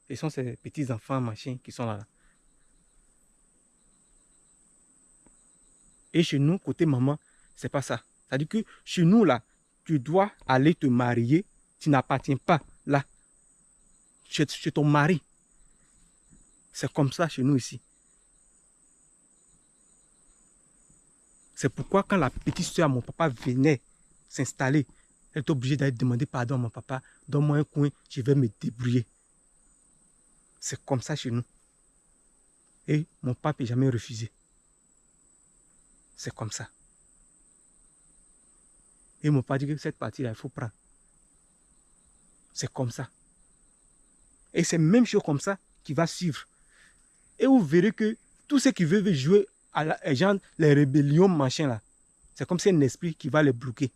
Et ce sont ses petits-enfants, machin, qui sont là. Et chez nous, côté maman, c'est pas ça. C'est-à-dire que chez nous, là, tu dois aller te marier, tu n'appartiens pas là, chez ton mari. C'est comme ça chez nous ici. C'est pourquoi quand la petite soeur à mon papa venait s'installer, elle était obligée d'aller demander pardon à mon papa. Donne-moi un coin, je vais me débrouiller. C'est comme ça chez nous. Et mon papa n'a jamais refusé. C'est comme ça. Et mon papa dit que cette partie-là, il faut prendre. C'est comme ça. Et c'est même chose comme ça qui va suivre. Et vous verrez que tous ceux qui veulent jouer à les rébellions, machin là, c'est comme si un esprit qui va les bloquer.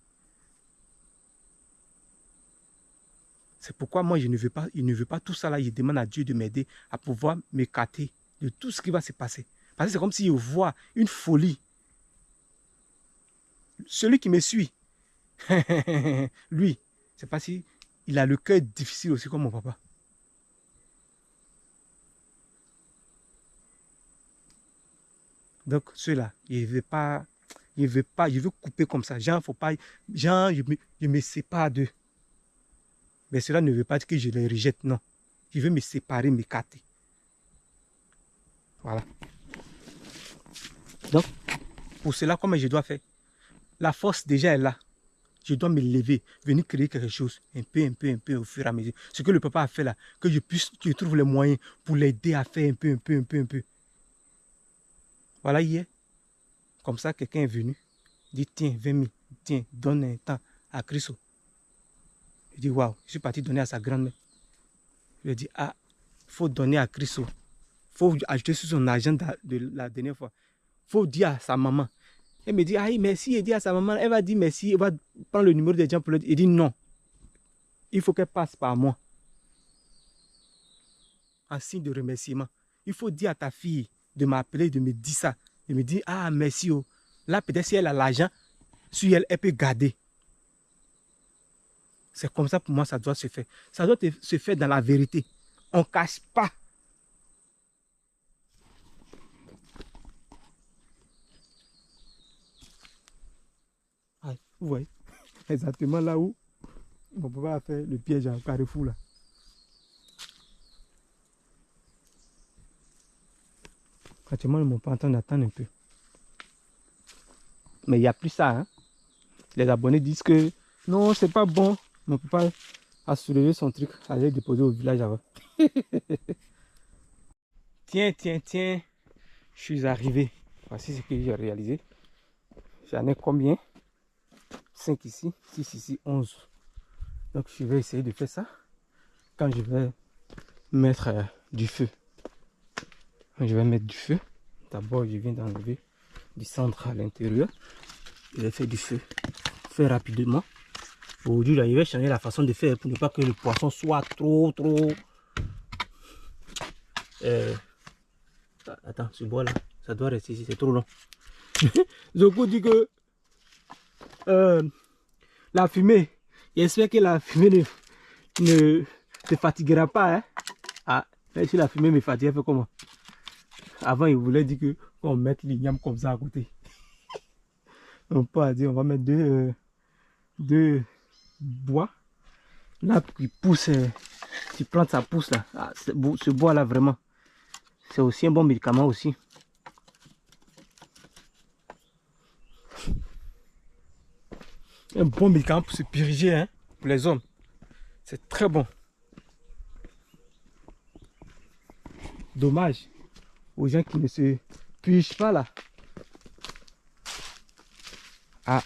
C'est pourquoi moi, il ne veut pas tout ça là. Il demande à Dieu de m'aider à pouvoir m'écarter de tout ce qui va se passer. Parce que c'est comme s'il voit une folie. Celui qui me suit, lui, c'est pas si il a le cœur difficile aussi comme mon papa. Donc ceux-là, il veut couper comme ça. Genre, faut pas, genre, je me sépare d'eux. Mais cela ne veut pas dire que je les rejette, non. Je veux me séparer, m'écarter. Voilà. Donc, pour cela, comment je dois faire? La force déjà est là. Je dois me lever, venir créer quelque chose, un peu, au fur et à mesure. Ce que le papa a fait là, que je trouve les moyens pour l'aider à faire un peu. Voilà, hier, comme ça, quelqu'un est venu, dit, tiens, 20 000, tiens, donne un temps à Christo. Je dis, waouh, je suis parti donner à sa grand-mère. Je lui ai dit, ah, il faut donner à Christo. Il faut ajouter sur son argent de la dernière fois. Il faut dire à sa maman. Elle me dit, ah, merci, elle dit à sa maman, elle va dire merci, elle va prendre le numéro des gens pour le dire. Il dit non, il faut qu'elle passe par moi. En signe de remerciement. Il faut dire à ta fille de m'appeler, de me dire ça. De me dire, ah, merci. Oh. Là, peut-être si elle a l'argent, sur elle, elle peut garder. C'est comme ça pour moi, ça doit se faire. Ça doit se faire dans la vérité. On ne cache pas. Ah, vous voyez, exactement là où mon papa a fait le piège à Carrefour là. Actuellement, ils ne m'ont pas en train d'attendre un peu. Mais il n'y a plus ça. Hein. Les abonnés disent que non, c'est pas bon. Mon papa a soulevé son truc, allait déposer au village avant. Tiens, tiens, tiens. Je suis arrivé. Voici ce que j'ai réalisé. J'en ai combien? 5 ici, 6 ici, 11. Donc je vais essayer de faire ça quand je vais mettre du feu. Je vais mettre du feu. D'abord, je viens d'enlever du centre à l'intérieur. Je vais faire du feu. Faire rapidement. Aujourd'hui, je vais changer la façon de faire pour ne pas que le poisson soit trop. Attends, ce bois là, ça doit rester ici, c'est trop long. Zoko dit que la fumée, j'espère que la fumée ne te fatiguera pas. Hein? Ah, si la fumée me fatigue, elle fait comment? Avant, il voulait dire que qu'on mette l'igname comme ça à côté. On peut dire, on va mettre deux bois. Là, qui pousse, qui plante sa pousse là. Ah, ce bois là, vraiment, c'est aussi un bon médicament aussi. Un bon médicament pour se puriger, hein, pour les hommes. C'est très bon. Dommage aux gens qui ne se purgent pas là. Ah,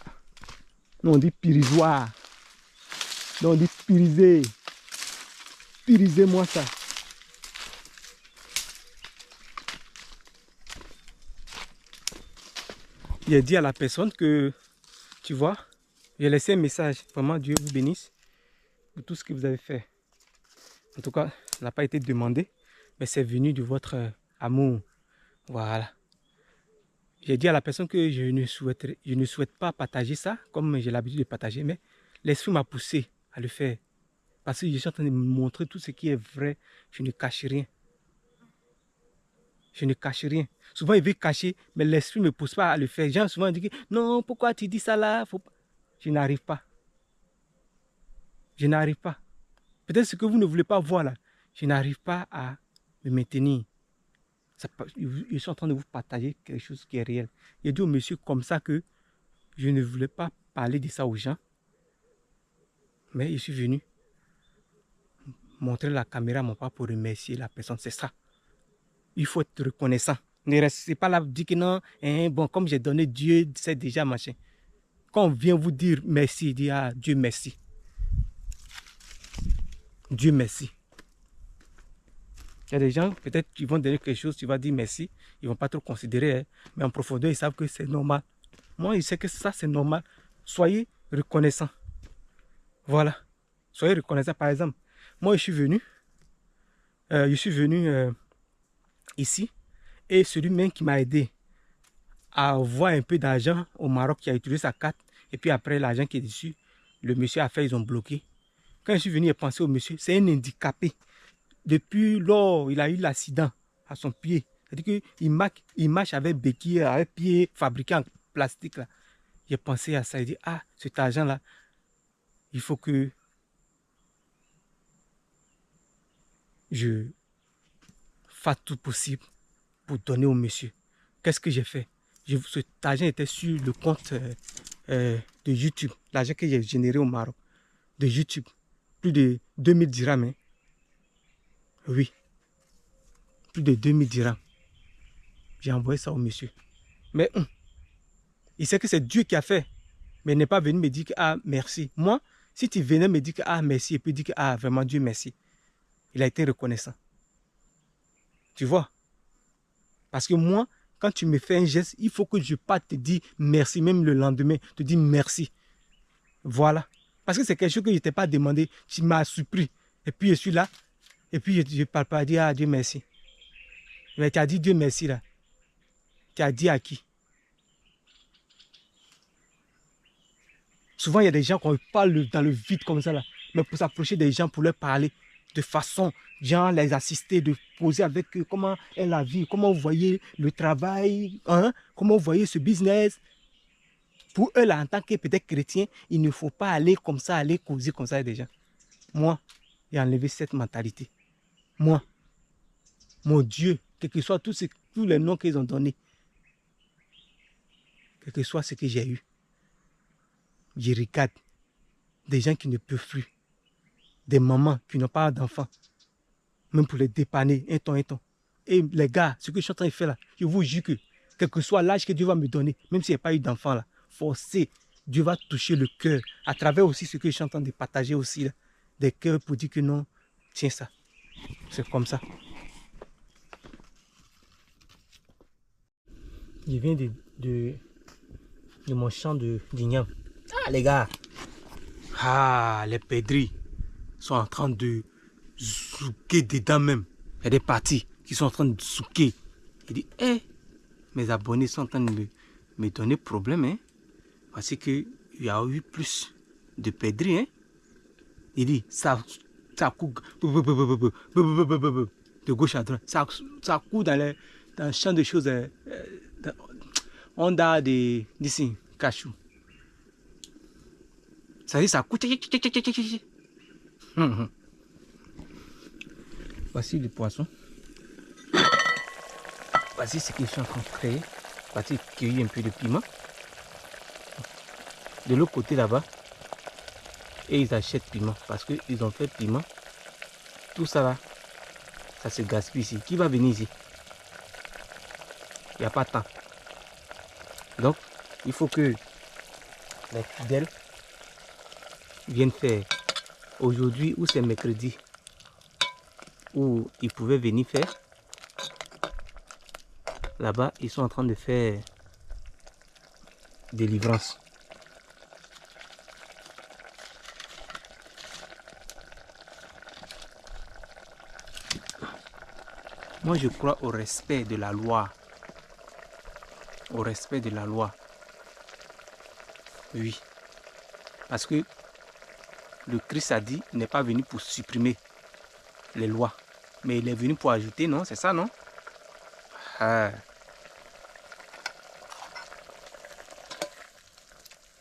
nous on dit pirisoire. Nous on dit piriser. Pirisez-moi ça. Il a dit à la personne que, tu vois, j'ai laissé un message. Vraiment, Dieu vous bénisse pour tout ce que vous avez fait. En tout cas, ça n'a pas été demandé, mais c'est venu de votre amour. Voilà. J'ai dit à la personne que je ne souhaite pas partager ça, comme j'ai l'habitude de partager, mais l'esprit m'a poussé à le faire. Parce que je suis en train de me montrer tout ce qui est vrai. Je ne cache rien. Je ne cache rien. Souvent, il veut cacher, mais l'esprit ne me pousse pas à le faire. Les gens souvent disent, non, pourquoi tu dis ça là? Faut pas. Je n'arrive pas. Je n'arrive pas. Peut-être ce que vous ne voulez pas voir là, je n'arrive pas à me maintenir. Je suis en train de vous partager quelque chose qui est réel. J'ai dit au monsieur comme ça que je ne voulais pas parler de ça aux gens. Mais je suis venu montrer la caméra à mon papa pour remercier la personne. C'est ça. Il faut être reconnaissant. Ne restez pas là, dire que non, hein, bon, comme j'ai donné, Dieu sait déjà machin. Quand on vient vous dire merci, dire ah, Dieu merci. Dieu merci. Il y a des gens, peut-être, qui vont donner quelque chose, tu vas dire merci, ils ne vont pas trop considérer, hein, mais en profondeur, ils savent que c'est normal. Moi, je sais que ça, c'est normal. Soyez reconnaissants. Voilà. Soyez reconnaissants. Par exemple, moi, je suis venu ici, et celui-même qui m'a aidé à avoir un peu d'argent au Maroc, qui a utilisé sa carte, et puis après, l'argent qui est dessus, le monsieur a fait, ils ont bloqué. Quand je suis venu et penser au monsieur, c'est un handicapé. Depuis lors, il a eu l'accident à son pied. C'est-à-dire qu'il marche avec béquille, avec pied fabriqué en plastique. J'ai pensé à ça. Il dit, ah, cet argent-là, il faut que je fasse tout possible pour donner au monsieur. Qu'est-ce que j'ai fait? Cet argent était sur le compte de YouTube. L'argent que j'ai généré au Maroc de YouTube. Plus de 2000 dirhams. Hein. Oui. Plus de 2000 dirhams. J'ai envoyé ça au monsieur. Mais il sait que c'est Dieu qui a fait. Mais il n'est pas venu me dire que ah merci. Moi, si tu venais me dire que ah merci, et puis dire que ah vraiment Dieu merci. Il a été reconnaissant. Tu vois? Parce que moi, quand tu me fais un geste, il faut que je parte te dire merci, même le lendemain, te dire merci. Voilà. Parce que c'est quelque chose que je ne t'ai pas demandé. Tu m'as surpris. Et puis je suis là. Et puis je ne parle pas à dire ah Dieu merci. Mais tu as dit Dieu merci là. Tu as dit à qui? Souvent, il y a des gens qui parlent dans le vide comme ça là. mais pour s'approcher des gens, pour leur parler de façon, genre les assister, de poser avec eux, comment est la vie, comment vous voyez le travail, hein, comment vous voyez ce business. Pour eux, là, en tant que peut-être chrétien, il ne faut pas aller comme ça, aller causer comme ça avec des gens. Moi, j'ai enlevé cette mentalité. Moi, mon Dieu, quel que soit tous les noms qu'ils ont donnés, quel que soit ce que j'ai eu, je regarde des gens qui ne peuvent plus, des mamans qui n'ont pas d'enfants, même pour les dépanner, un temps. Et les gars, ce que je suis en train de faire là, je vous jure que, quel que soit l'âge que Dieu va me donner, même s'il n'y a pas eu d'enfant là, forcé, Dieu va toucher le cœur, à travers aussi ce que je suis en train de partager aussi, là, des cœurs pour dire que non, tiens ça, c'est comme ça. Je viens de mon champ d'igname. Ah les gars, ah les pèdris sont en train de zouker dedans même. Il y a des parties qui sont en train de zouker. Il dit, hé, mes abonnés sont en train de me donner problème, hein, parce qu'il y a eu plus de pèdris, hein. Il dit, ça court de gauche à droite, ça court dans le champ de choses, on a d'ici, cachou. Ça dit, ça court. Voici le poisson. Voici ce que je suis en train de créer. Voici cueillir un peu de piment. De l'autre côté là-bas, et ils achètent piment parce qu'ils ont fait piment. Tout ça là, ça se gaspille ici. Qui va venir ici? Il n'y a pas de temps. Donc, il faut que les fidèles viennent faire aujourd'hui ou c'est mercredi où ils pouvaient venir faire. Là-bas, ils sont en train de faire délivrance. Moi, je crois au respect de la loi. Au respect de la loi. Oui. Parce que le Christ a dit, il n'est pas venu pour supprimer les lois. Mais il est venu pour ajouter, non? C'est ça, non? Ah.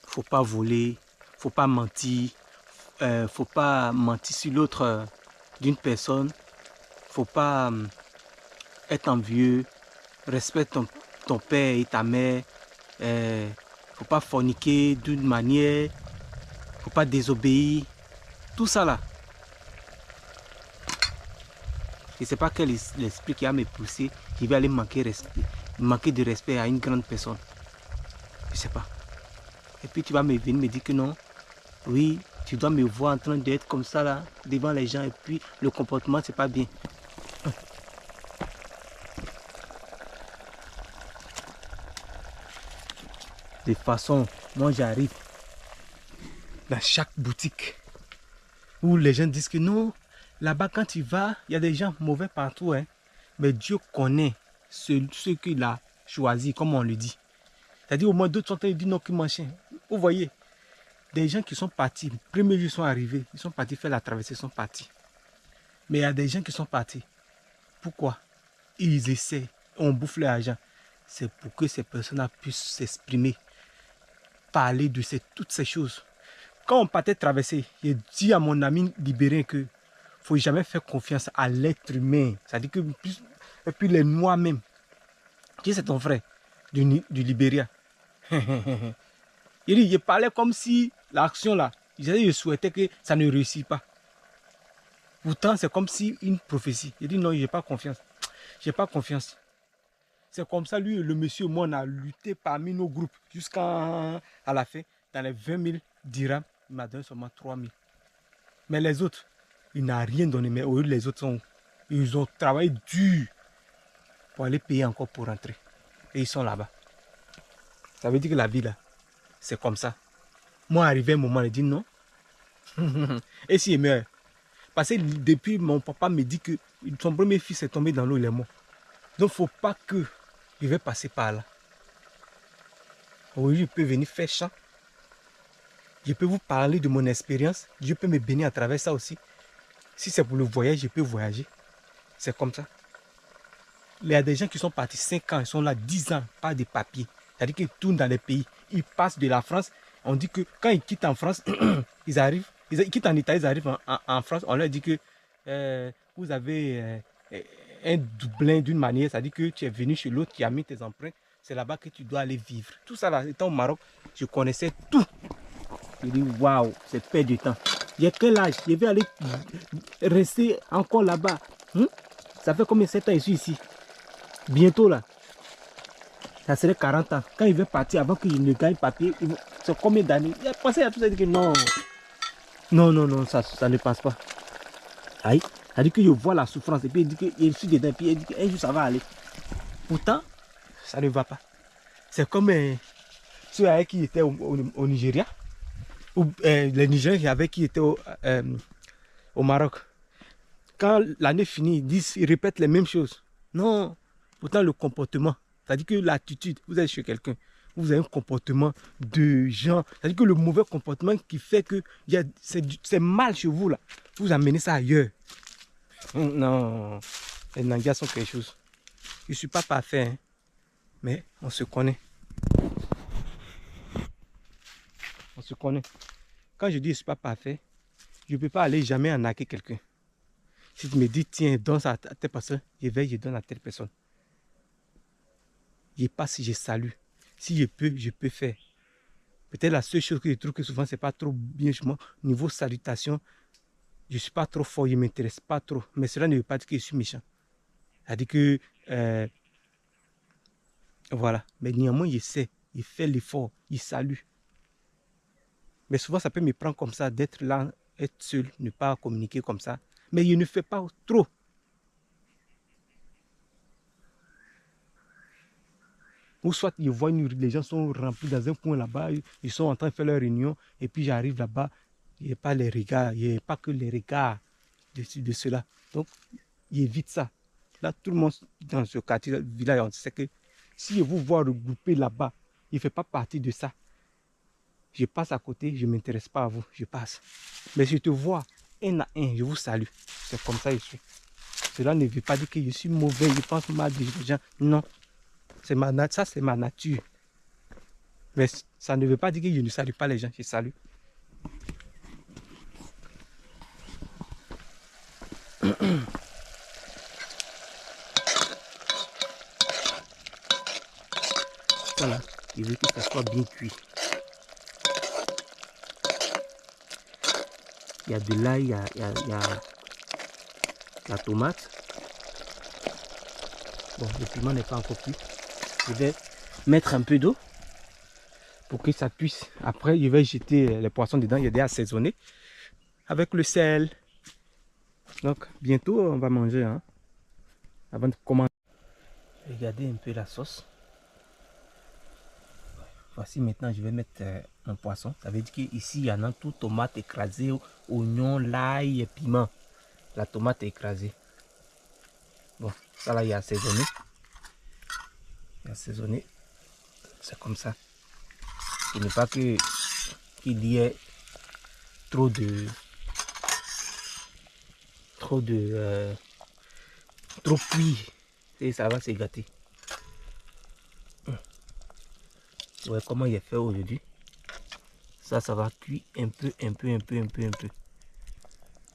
Faut pas voler, faut pas mentir, faut pas mentir sur l'autre d'une personne, faut pas être envieux, respecte ton père et ta mère, faut pas forniquer d'une manière, faut pas désobéir, tout ça là. Je ne sais pas quel est l'esprit qui a me poussé, qui va aller manquer de respect à une grande personne. Je ne sais pas. Et puis tu vas me venir me dire que non, oui, tu dois me voir en train d'être comme ça là, devant les gens, et puis le comportement, c'est pas bien. De toute façon, moi j'arrive dans chaque boutique où les gens disent que non, là-bas quand tu vas, il y a des gens mauvais partout, hein, mais Dieu connaît ceux qu'il a choisi, comme on le dit. C'est-à-dire au moins d'autres sont en train de dire non, que machin. Vous voyez, des gens qui sont partis, le premier jour ils sont arrivés, ils sont partis faire la traversée, ils sont partis. Mais il y a des gens qui sont partis. Pourquoi? Ils essaient, on bouffe l'argent. C'est pour que ces personnes puissent s'exprimer, parler de toutes ces choses. Quand on partait traverser, j'ai dit à mon ami libérien que faut jamais faire confiance à l'être humain. C'est-à-dire que, et puis les Noirs même. Qui c'est ton frère du Libéria? Il parlait comme si l'action là, je souhaitais que ça ne réussisse pas. Pourtant, c'est comme si une prophétie. Il dit non, je n'ai pas confiance. Je n'ai pas confiance. C'est comme ça, lui, le monsieur, moi, on a lutté parmi nos groupes jusqu'à la fin. Dans les 20 000 dirhams, il m'a donné seulement 3 000. Mais les autres, il n'a rien donné. Mais eux, les autres, ils ont travaillé dur pour aller payer encore pour rentrer. Et ils sont là-bas. Ça veut dire que la vie, là, c'est comme ça. Moi, arrivé un moment, il dit non. Et s'il meurt, parce que depuis, mon papa me dit que son premier fils est tombé dans l'eau, il est mort. Donc, il ne faut pas que je vais passer par là. Aujourd'hui, il peut venir faire champ. Je peux vous parler de mon expérience. Dieu peut me bénir à travers ça aussi. Si c'est pour le voyage, je peux voyager. C'est comme ça. Il y a des gens qui sont partis 5 ans, ils sont là 10 ans, pas de papier. C'est-à-dire qu'ils tournent dans les pays. Ils passent de la France. On dit que quand ils quittent en France, ils arrivent. Ils quittent en Italie, ils arrivent en France. On leur dit que vous avez un doublin d'une manière. C'est-à-dire que tu es venu chez l'autre qui a mis tes empreintes. C'est là-bas que tu dois aller vivre. Tout ça là, étant au Maroc, je connaissais tout. Je dis waouh, c'est perdre du temps. J'ai quel âge? Je vais aller rester encore là-bas. Ça fait combien de 7 ans que je suis ici? Bientôt là. Ça serait 40 ans. Quand il veut partir, avant qu'il ne gagne papier, c'est combien d'années? Il a pensé à tout ça, il dit que non. Non, ça ne passe pas. Aïe. Ça dit que je vois la souffrance et puis il dit que je suis dedans et puis il dit qu'un jour ça va aller. Pourtant, ça ne va pas. C'est comme ceux avec qui étaient au Nigeria. Ou les Nigériens avec qui étaient au Maroc. Quand l'année finit, ils répètent les mêmes choses. Non, pourtant le comportement, c'est-à-dire que l'attitude, vous êtes chez quelqu'un, vous avez un comportement de gens, c'est-à-dire que le mauvais comportement qui fait que c'est mal chez vous là, vous amenez ça ailleurs. Non, les Nangas sont quelque chose. Je ne suis pas parfait, hein, mais on se connaît. On se connaît. Quand je dis je ne suis pas parfait, je ne peux pas aller jamais arnaquer quelqu'un. Si tu me dis, tiens, donne ça à telle personne, je donne à telle personne. Je passe, je salue. Si je peux faire. Peut-être la seule chose que je trouve que souvent, ce n'est pas trop bien chez moi. Niveau salutation, je ne suis pas trop fort, je ne m'intéresse pas trop. Mais cela ne veut pas dire que je suis méchant. C'est-à-dire que, voilà. Mais néanmoins, je sais, il fait l'effort, il salue. Mais souvent, ça peut me prendre comme ça, d'être là, être seul, ne pas communiquer comme ça. Mais il ne fait pas trop. Ou soit je vois les gens sont remplis dans un coin là-bas, ils sont en train de faire leur réunion, et puis j'arrive là-bas, il n'y a pas les regards, il n'y a pas que les regards de cela. Donc, il évite ça. Là, tout le monde dans ce quartier, village, on sait que si je vous vois regrouper là-bas, il ne fait pas partie de ça. Je passe à côté, je ne m'intéresse pas à vous, je passe. Mais je te vois un à un, je vous salue. C'est comme ça que je suis. Cela ne veut pas dire que je suis mauvais, je pense mal des gens. Non. Ça, c'est ma nature. Mais ça ne veut pas dire que je ne salue pas les gens, je salue. Voilà, je veux que ça soit bien cuit. Il y a de l'ail, il y a la tomate. Bon, le piment n'est pas encore cuit. Je vais mettre un peu d'eau pour que ça puisse. Après, je vais jeter les poissons dedans. Il y a déjà assaisonné avec le sel. Donc, bientôt, on va manger. Hein, avant de commencer. Regardez un peu la sauce. Voici maintenant, je vais mettre un poisson. Ça veut dire qu'ici, il y en a tout tomate écrasée, oignon, l'ail et piment. La tomate est écrasée. Bon, ça là, il y a assaisonné. Assaisonné, c'est comme ça. Il n'est pas qu'il y ait trop cuit et ça va se gâter. Ouais, comment il est fait aujourd'hui. Ça va cuire un peu.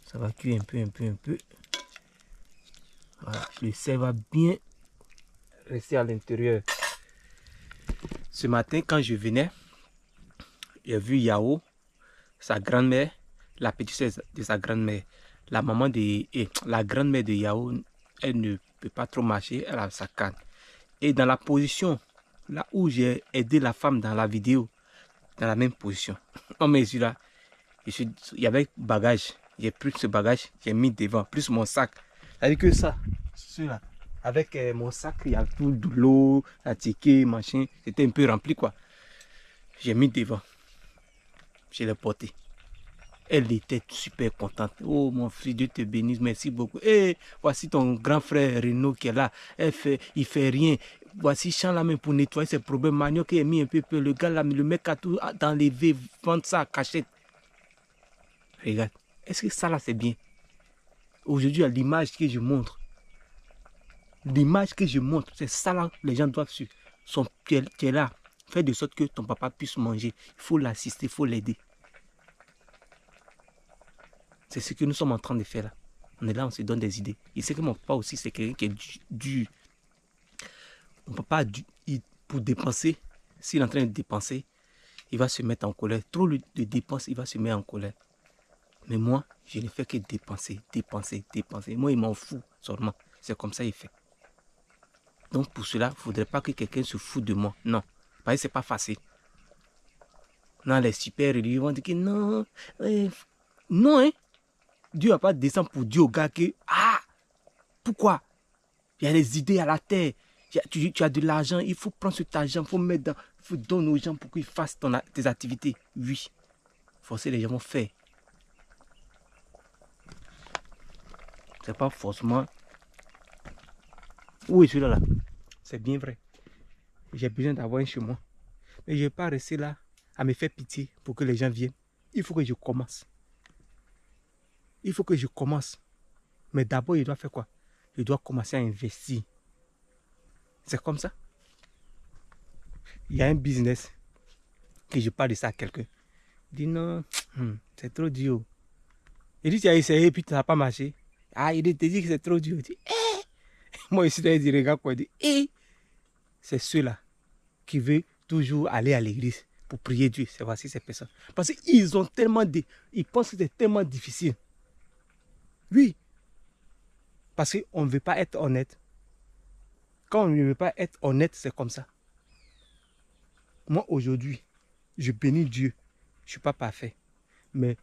Ça va cuire un peu. Voilà, le sel va bien rester à l'intérieur. Ce matin, quand je venais, j'ai vu Yao, sa grand-mère, la petite sœur de sa grand-mère. La grand-mère de Yao, elle ne peut pas trop marcher, elle a sa canne. Et dans la position, là où j'ai aidé la femme dans la vidéo, dans la même position. On me dit là, il y avait bagage, j'ai pris ce bagage, j'ai mis devant, plus mon sac. C'est-à-dire que ça, celui-là, avec mon sac, il y a tout de l'eau, la ticket, machin, c'était un peu rempli quoi. J'ai mis devant, je l'ai porté. Elle était super contente. Oh mon fils, Dieu te bénisse, merci beaucoup. Et voici ton grand frère Renaud qui est là. Il fait rien. Voici Champ la main pour nettoyer ses problèmes. Manioc qui est mis un peu, le gars là, le mec a tout enlevé, vendre ça à cachette. Regarde, est-ce que ça là c'est bien? Aujourd'hui, à l'image que je montre, c'est ça là, les gens doivent suivre. Tu es là, fais de sorte que ton papa puisse manger. Il faut l'assister, il faut l'aider. C'est ce que nous sommes en train de faire là. On est là, on se donne des idées. Il sait que mon papa aussi, c'est quelqu'un qui est dur. Mon papa, pour dépenser, s'il est en train de dépenser, il va se mettre en colère. Trop de dépenses, il va se mettre en colère. Mais moi, je ne fais que dépenser. Moi, il m'en fout seulement. C'est comme ça qu'il fait. Donc pour cela, il ne faudrait pas que quelqu'un se foute de moi. Non. Parce que ce n'est pas facile. Non, les super religieux vont dire que non. Non, hein. Dieu va pas descendre pour dire au gars que, pourquoi? Il y a des idées à la terre. Tu as de l'argent, il faut prendre cet argent, il faut mettre dans, il faut donner aux gens pour qu'ils fassent tes activités. Oui. Forcer les gens vont faire. C'est pas forcément. Oui, celui-là, là. C'est bien vrai. J'ai besoin d'avoir un chez moi. Mais je ne vais pas rester là à me faire pitié pour que les gens viennent. Il faut que je commence. Mais d'abord, il doit faire quoi? Il doit commencer à investir. C'est comme ça. Il y a un business que je parle de ça à quelqu'un. Il dit non, c'est trop dur. Il dit tu as essayé et puis ça n'a pas marché. Il te dit que c'est trop dur. Il dit, moi ici, il dit regarde quoi. Il dit, c'est ceux-là qui veulent toujours aller à l'église pour prier Dieu. C'est voici ces personnes. Parce qu'ils ont tellement ils pensent que c'est tellement difficile. Oui. Parce qu'on ne veut pas être honnête. Quand on ne veut pas être honnête, c'est comme ça. Moi, aujourd'hui, je bénis Dieu. Je ne suis pas parfait. Mais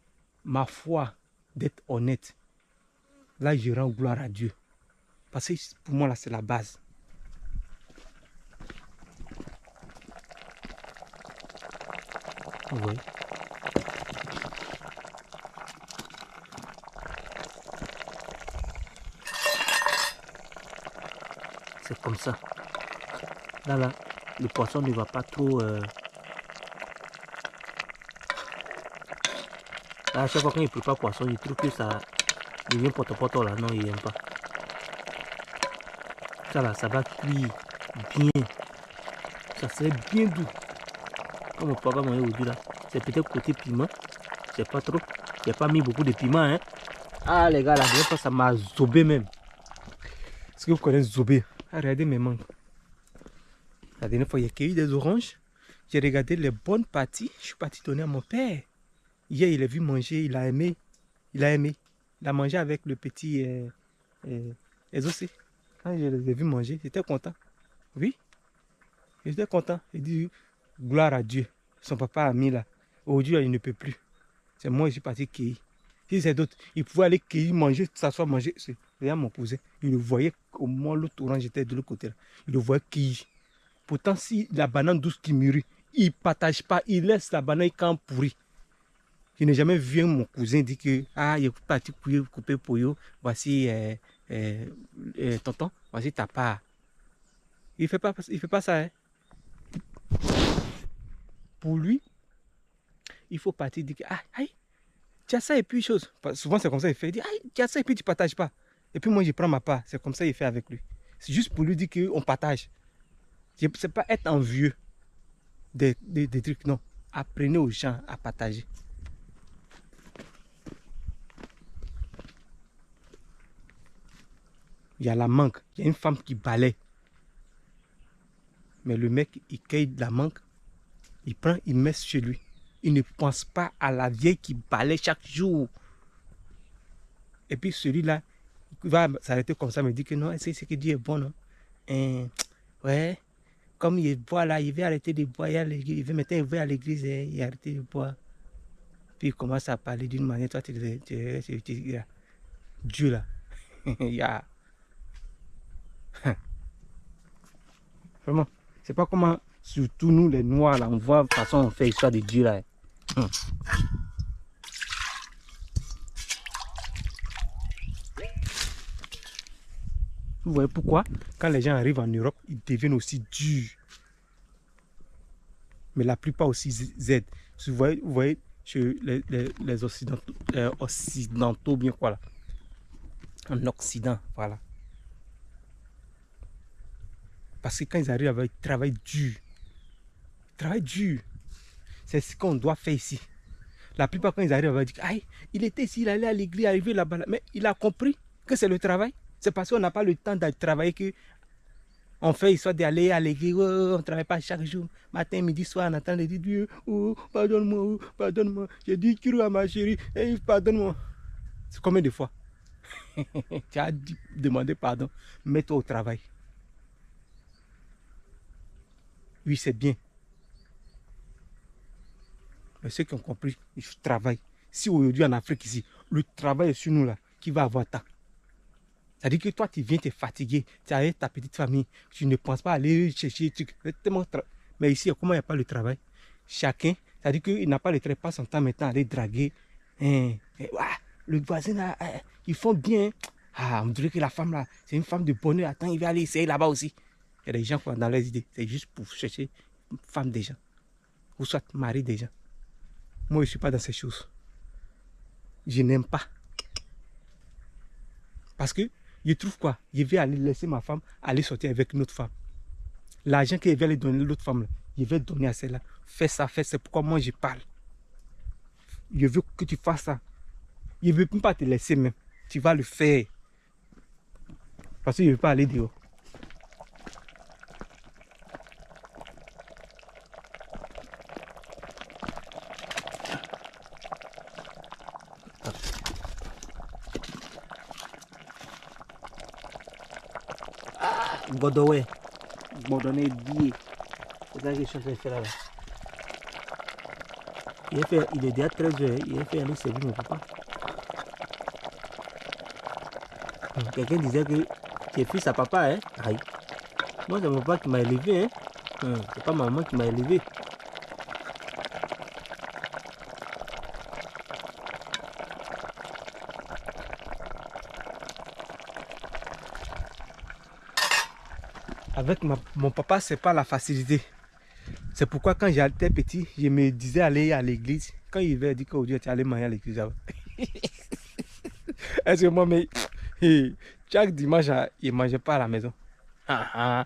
ma foi d'être honnête, là, je rends gloire à Dieu. Parce que pour moi, là, c'est la base. Oui. C'est comme ça. Là, le poisson ne va pas trop... Là, à chaque fois qu'il prépare poisson, il trouve que ça devient poto là. Non, il n'aime pas. Ça là, ça va cuire bien. Ça serait bien doux. Comme mon papa m'a dit aujourd'hui là. C'est peut-être côté piment. C'est pas trop. Il n'a pas mis beaucoup de piment, hein. Les gars, la dernière fois, ça m'a zobé même. Est-ce que vous connaissez zobé? Regardez mes mangues. La dernière fois, il a cueilli des oranges. J'ai regardé les bonnes parties. Je suis parti donner à mon père. Hier, il a vu manger. Il a aimé. Il a mangé avec le petit exaucé. Quand je les ai vus manger, j'étais content. Oui. J'étais content. Il dit, gloire à Dieu. Son papa a mis là. Aujourd'hui, il ne peut plus. C'est moi, je suis parti cueillir. Si c'est d'autres, il pouvait aller cueillir, manger, s'asseoir, manger. Regarde mon cousin. Il le voyait au moment où l'autre orange était de l'autre côté. Là. Il le voyait cueillir. Pourtant, si la banane douce qui mûrit, il ne partage pas. Il laisse la banane quand pourrit. Je n'ai jamais vu mon cousin dire que il est parti couper pour eux. Voici tonton, voici ta part. Il fait pas ça. Hein. Pour lui, il faut partir dire que tu as ça et puis chose. Souvent c'est comme ça il fait. Il dit tu as ça et puis tu ne partages pas. Et puis moi je prends ma part. C'est comme ça il fait avec lui. C'est juste pour lui dire qu'on partage. C'est pas être envieux des trucs, non. Apprenez aux gens à partager. Il y a la mangue. Il y a une femme qui balaye. Mais le mec, il cueille de la mangue. Il prend, il met chez lui. Il ne pense pas à la vieille qui balaye chaque jour. Et puis celui-là, il va s'arrêter comme ça, me dit que non, c'est ce que Dieu est bon, non? Ouais. Comme il boit là, il veut arrêter de boire. Il veut mettre un verre à l'église et arrêter de boire. Puis il commence à parler d'une manière. Toi, tu Dieu là. Il y a. Vraiment. C'est pas comment, surtout nous les noirs là, on voit de toute façon on fait histoire de Dieu là. Vous voyez pourquoi, quand les gens arrivent en Europe, ils deviennent aussi durs. Mais la plupart aussi Z. Vous voyez les Occidentaux, Occidentaux, bien quoi là. En Occident, voilà. Parce que quand ils arrivent, ils travaillent dur. Ils travaillent dur. C'est ce qu'on doit faire ici. La plupart, quand ils arrivent, ils vont dire, aïe, il était ici, il allait à l'église, arrivé là-bas. Mais il a compris que c'est le travail. C'est parce qu'on n'a pas le temps de travailler que on fait histoire d'aller à l'église. Oh, on ne travaille pas chaque jour. Matin, midi, soir, on attend de dire Dieu, oh, pardonne-moi, oh, pardonne-moi. J'ai dit Kiro à ma chérie, hey, pardonne-moi. C'est combien de fois? Tu as demandé pardon. Mets-toi au travail. Oui, c'est bien. Mais ceux qui ont compris, ils travaillent. Si aujourd'hui en Afrique ici, le travail est sur nous là, qui va avoir temps? C'est-à-dire que toi, tu viens te fatiguer, tu as avec ta petite famille, tu ne penses pas aller chercher, mais ici, comment il n'y a pas le travail? Chacun, c'est-à-dire qu'il n'a pas le travail, pas son temps maintenant à aller draguer. Le voisin là, ils font bien. Ah, on dirait que la femme là, c'est une femme de bonheur. Attends, il va aller essayer là-bas aussi. Il y a des gens qui ont dans les idées, c'est juste pour chercher une femme des gens, ou soit mari des gens. Moi, je ne suis pas dans ces choses. Je n'aime pas. Parce que je trouve quoi? Je vais aller laisser ma femme aller sortir avec une autre femme. L'argent que je vais aller donner à l'autre femme, je vais donner à celle-là. Fais ça, fais ça. C'est pourquoi moi je parle. Je veux que tu fasses ça. Je ne veux même pas te laisser même. Tu vas le faire. Parce que je ne veux pas aller dehors. Godowe. Godonné dit. C'est ça que je suis en train de faire là. Il est déjà 13h. Il a fait aller servir mon papa. Quelqu'un disait que tu es fils à papa, hein? Aïe. Moi, c'est mon papa qui m'a élevé, hein? C'est pas ma maman qui m'a élevé. Avec mon papa, c'est pas la facilité. C'est pourquoi quand j'étais petit, je me disais aller à l'église. Quand il avait dit qu'aujourd'hui tu allais manger à l'église. Est-ce que moi, mais chaque dimanche, il ne mangeait pas à la maison. Il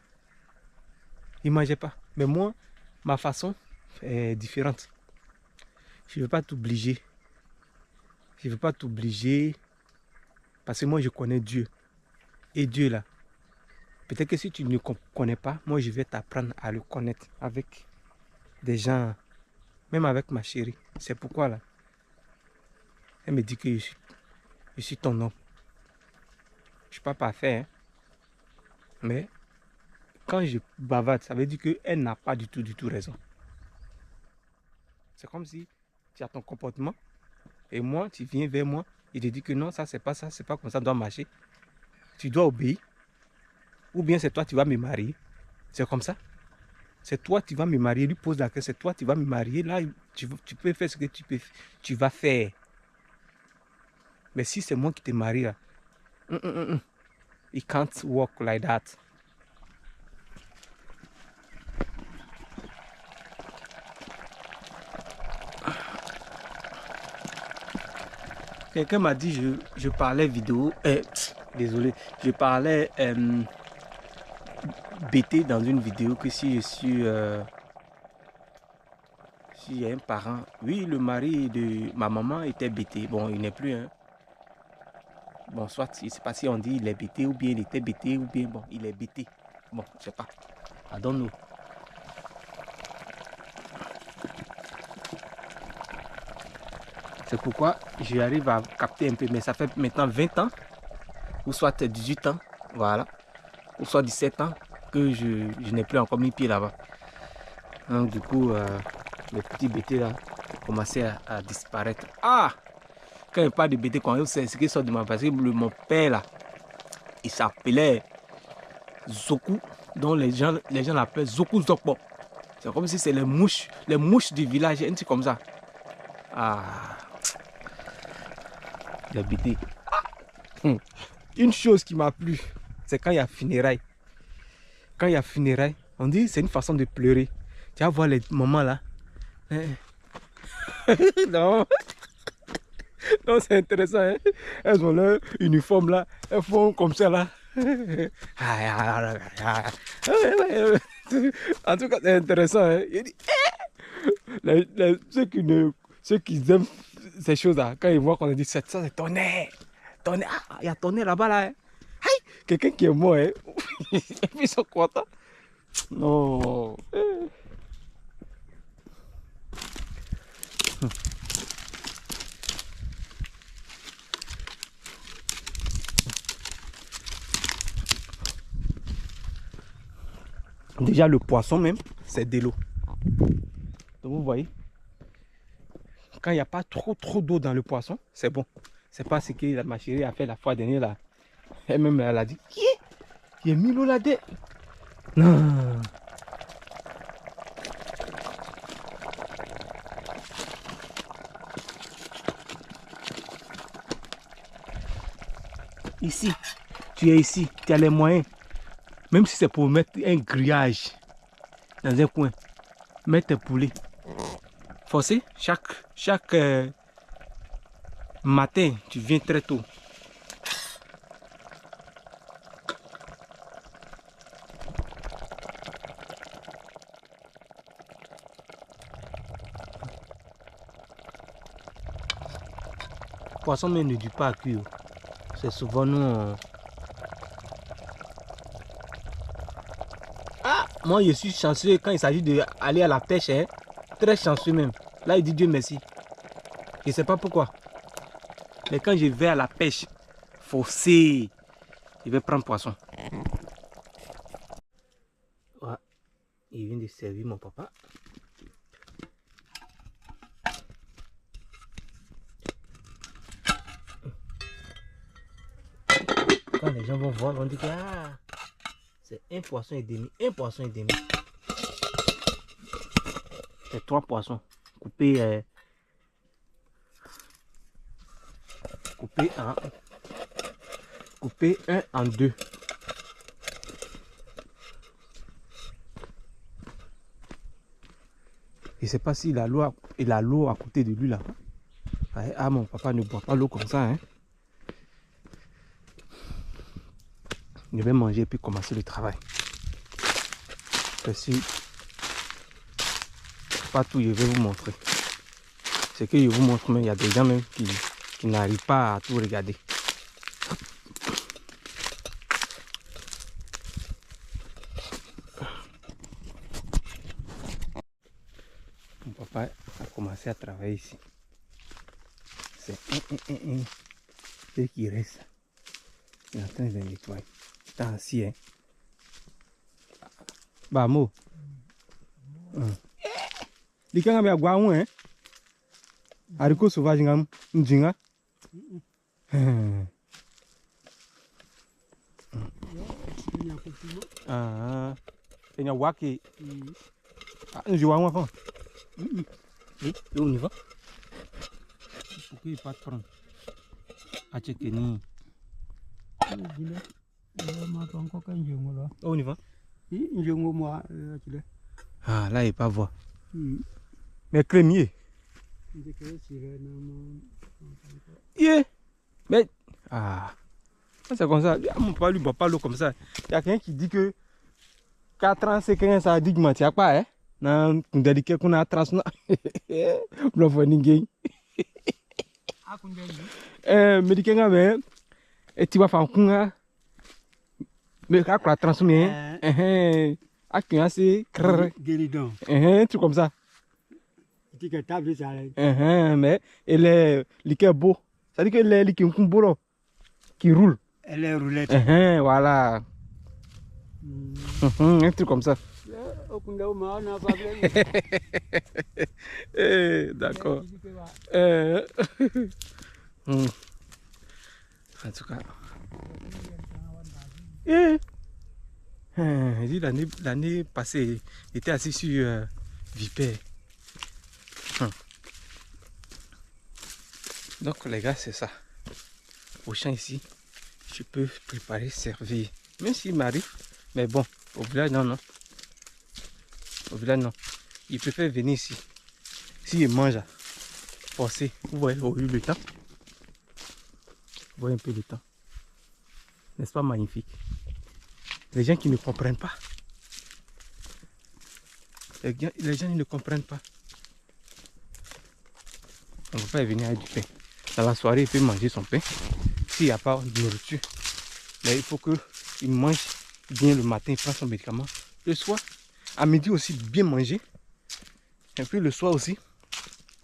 ne mangeait pas. Mais moi, ma façon est différente. Je ne veux pas t'obliger. Je ne veux pas t'obliger. Parce que moi, je connais Dieu. Et Dieu, là, peut-être que si tu ne connais pas, moi, je vais t'apprendre à le connaître avec des gens, même avec ma chérie. C'est pourquoi, là, elle me dit que je suis ton homme. Je ne suis pas parfait, hein? Mais quand je bavarde, ça veut dire qu'elle n'a pas du tout raison. C'est comme si tu as ton comportement et moi, tu viens vers moi et tu dis que non, ça, c'est pas comme ça doit marcher. Tu dois obéir. Ou bien c'est toi, tu vas me marier. C'est comme ça. C'est toi, tu vas me marier. Lui pose la question, c'est toi, tu vas me marier. Là, tu peux faire ce que tu vas faire. Mais si c'est moi qui te marie, là, it can't work like that. Quelqu'un m'a dit je parlais vidéo. Désolé, je parlais bêté dans une vidéo que si je suis s'il y a un parent. Oui, le mari de ma maman était bêté. Bon, il n'est plus. Hein. Bon, soit, je ne sais pas si on dit il est bêté ou bien il était bêté ou bien bon, il est bêté. Bon, je ne sais pas. I don't know. C'est pourquoi j'arrive à capter un peu. Mais ça fait maintenant 20 ans, ou soit 18 ans, voilà, ou soit 17 ans, que je n'ai plus encore mis pied là-bas. Donc du coup, le petit bêté là commençait à disparaître. Ah! Quand il parle de bêté, quand c'est ce qui sort de ma face, mon père là, il s'appelait Zoku, dont les gens l'appellent Zoku Zokbo. C'est comme si c'est les mouches du village, un truc comme ça. Ah! Les bêtés. Une chose qui m'a plu, c'est quand il y a funérailles. Quand il y a funérailles, on dit c'est une façon de pleurer. Tu vas voir les mamans là. Non, non c'est intéressant. Hein? Elles ont leur uniforme là. Elles font comme ça là. En tout cas, c'est intéressant. Hein? Il dit, ceux qui aiment ces choses-là, quand ils voient qu'on a dit ça, c'est tonnerre. Tonnerre. Ah, il y a tonnerre là-bas là. Hein? Quelqu'un qui est mort. Hein? Et puis ils sont contents. Non. Déjà le poisson même, c'est de l'eau. Donc vous voyez, quand il n'y a pas trop d'eau dans le poisson, c'est bon. C'est pas ce que ma chérie a fait la fois dernière là. Elle-même elle a dit, il y a mis l'eau là-dedans. Non. Ici, tu es ici, tu as les moyens. Même si c'est pour mettre un grillage dans un coin, mettre tes poulets. Forcé, chaque matin, tu viens très tôt. Poisson mais ne dure pas à cuire. C'est souvent nous. Ah, moi je suis chanceux quand il s'agit d'aller à la pêche, hein. Très chanceux même. Là il dit Dieu merci. Je ne sais pas pourquoi. Mais quand je vais à la pêche, forcé, je vais prendre poisson. Ouais, il vient de servir mon papa. Quand les gens vont voir, on dit que ah, c'est un poisson et demi. Un poisson et demi. C'est 3 poissons coupés, coupés un en deux. Je ne sais pas si l'eau à côté de lui là. Ah, mon papa ne boit pas l'eau comme ça. Hein. Je vais manger et puis commencer le travail. Si pas tout, je vais vous montrer. Ce que je vous montre, mais il y a des gens même qui n'arrivent pas à tout regarder. Mon papa a commencé à travailler ici. C'est ce qui reste. Il est en train de nettoyer. C'est assis, hein. Bah, mo. Les gens qui ont guaou, hein. Haricot sauvage, n'dinga. Ah, il y a waki. Ah, je vois un enfant. Et on y va. Pourquoi il pas de prendre? À checker ni. On y va. Ah, là il pas voir. Mais crémier. Yeah. Mais ah, c'est comme ça. Mon papa lui boit pas l'eau comme ça. Il y a quelqu'un qui dit que 4 ans c'est quelqu'un ça dit que tu as pas hein. Non, on dit qu'on a trans. Blo fo ninguém. Me dit que mais et tu vas faire un coup là. Mais quand tu as transmis ah qui a c'est guéridon. Un truc comme ça. Mais elle est liqueur beau. Ça dit que les liqueurs qui roule. Elle est roulette. Voilà. Un truc comme ça. D'accord. En tout cas. L'année passée, il était assis sur Vipère. Donc les gars, c'est ça. Au champ ici, je peux préparer, servir Même s'il m'arrive, mais bon, au village, non, non. Au village, non. Il préfère venir ici. S'il mange, forcer. Vous voyez le temps. Vous voyez un peu le temps. N'est-ce pas magnifique? Les gens qui ne comprennent pas. Les gens ils ne comprennent pas. On ne peut pas venir avec du pain. Dans la soirée, il peut manger son pain. S'il n'y a pas de nourriture. Mais il faut qu'il mange bien le matin, il prend son médicament. Le soir, à midi aussi, bien manger. Et puis le soir aussi,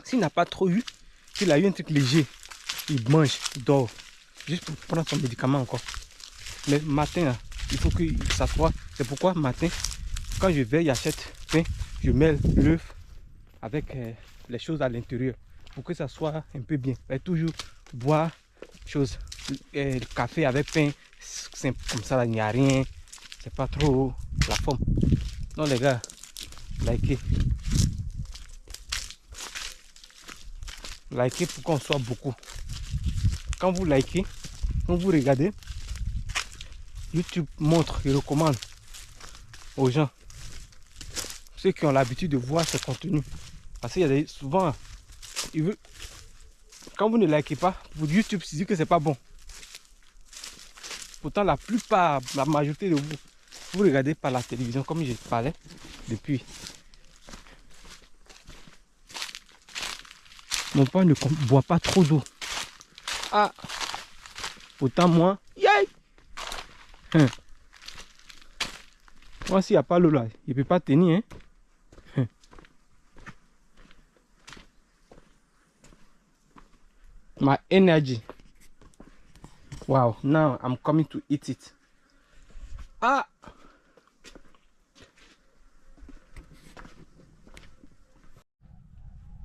s'il n'a pas trop eu, s'il a eu un truc léger, il mange, il dort. Juste pour prendre son médicament encore. Mais matin, là, il faut qu'il s'assoie. C'est pourquoi matin, quand je vais, j'achète pain, je mets l'œuf avec les choses à l'intérieur. Pour que ça soit un peu bien. Et toujours boire chose, le café avec pain, c'est comme ça, il n'y a rien. C'est pas trop la forme. Non les gars, likez. Likez pour qu'on soit beaucoup. Quand vous likez, quand vous regardez, YouTube montre et recommande aux gens, ceux qui ont l'habitude de voir ce contenu. Parce qu'il y a souvent, il veut, quand vous ne likez pas, pour YouTube se dit que c'est pas bon. Pourtant la plupart, la majorité de vous, vous regardez par la télévision comme je parlais depuis. Mon père ne boit pas trop d'eau. Ah, pourtant moi, yay! Moi s'il n'y a pas l'eau là, il ne peut pas tenir. Hein? My energy. Wow, now I'm coming to eat it. Ah!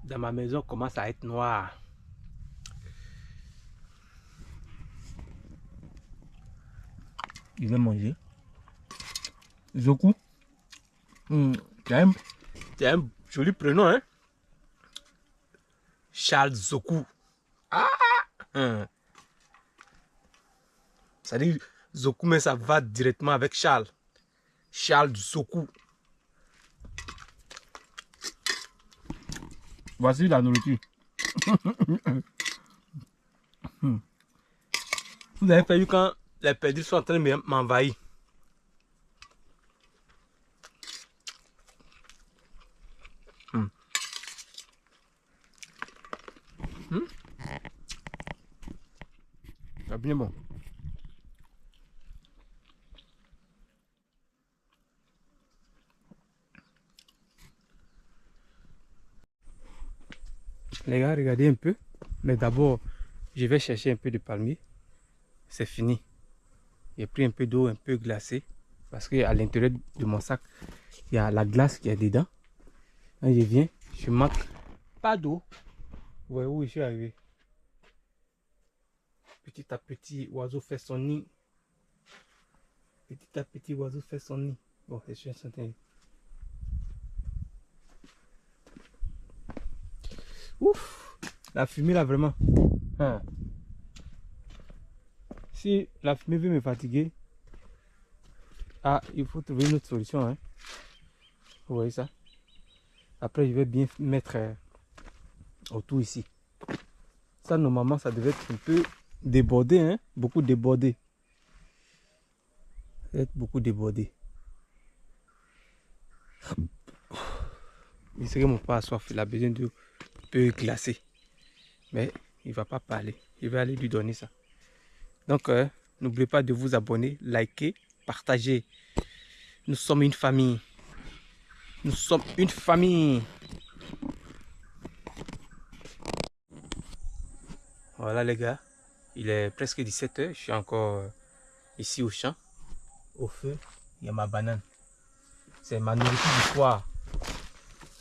Dans ma maison commence à être noir. Il va manger. Zoku. C'est un joli prénom, hein? Charles Zoku. Ah! Ça dit Zoku, mais ça va directement avec Charles. Charles Zoku. Voici la nourriture. Vous avez pas vu quand les perdrix sont en train de m'envahir. C'est bien bon. Les gars, regardez un peu. Mais d'abord, je vais chercher un peu de palmier. C'est fini. J'ai pris un peu d'eau un peu glacée. Parce qu'à l'intérieur de mon sac, il y a la glace qui est dedans. Quand je viens, je manque pas d'eau. Vous voyez où je suis arrivé. Petit à petit, oiseau fait son nid. Petit à petit, oiseau fait son nid. Bon, je suis en train de... Ouf! La fumée là, vraiment. Hein. Si la fumée veut me fatiguer, ah, il faut trouver une autre solution. Hein. Vous voyez ça? Après, je vais bien mettre autour ici. Ça, normalement, ça devait être un peu débordé. Hein? Beaucoup débordé. Ça devait être beaucoup débordé. Il serait mon pas soif. Il a besoin de peu glacé. Mais il ne va pas parler. Je vais aller lui donner ça. Donc, n'oubliez pas de vous abonner, liker, partager. Nous sommes une famille. Nous sommes une famille. Voilà les gars. Il est presque 17 h. Je suis encore ici au champ. Au feu, il y a ma banane. C'est ma nourriture du soir.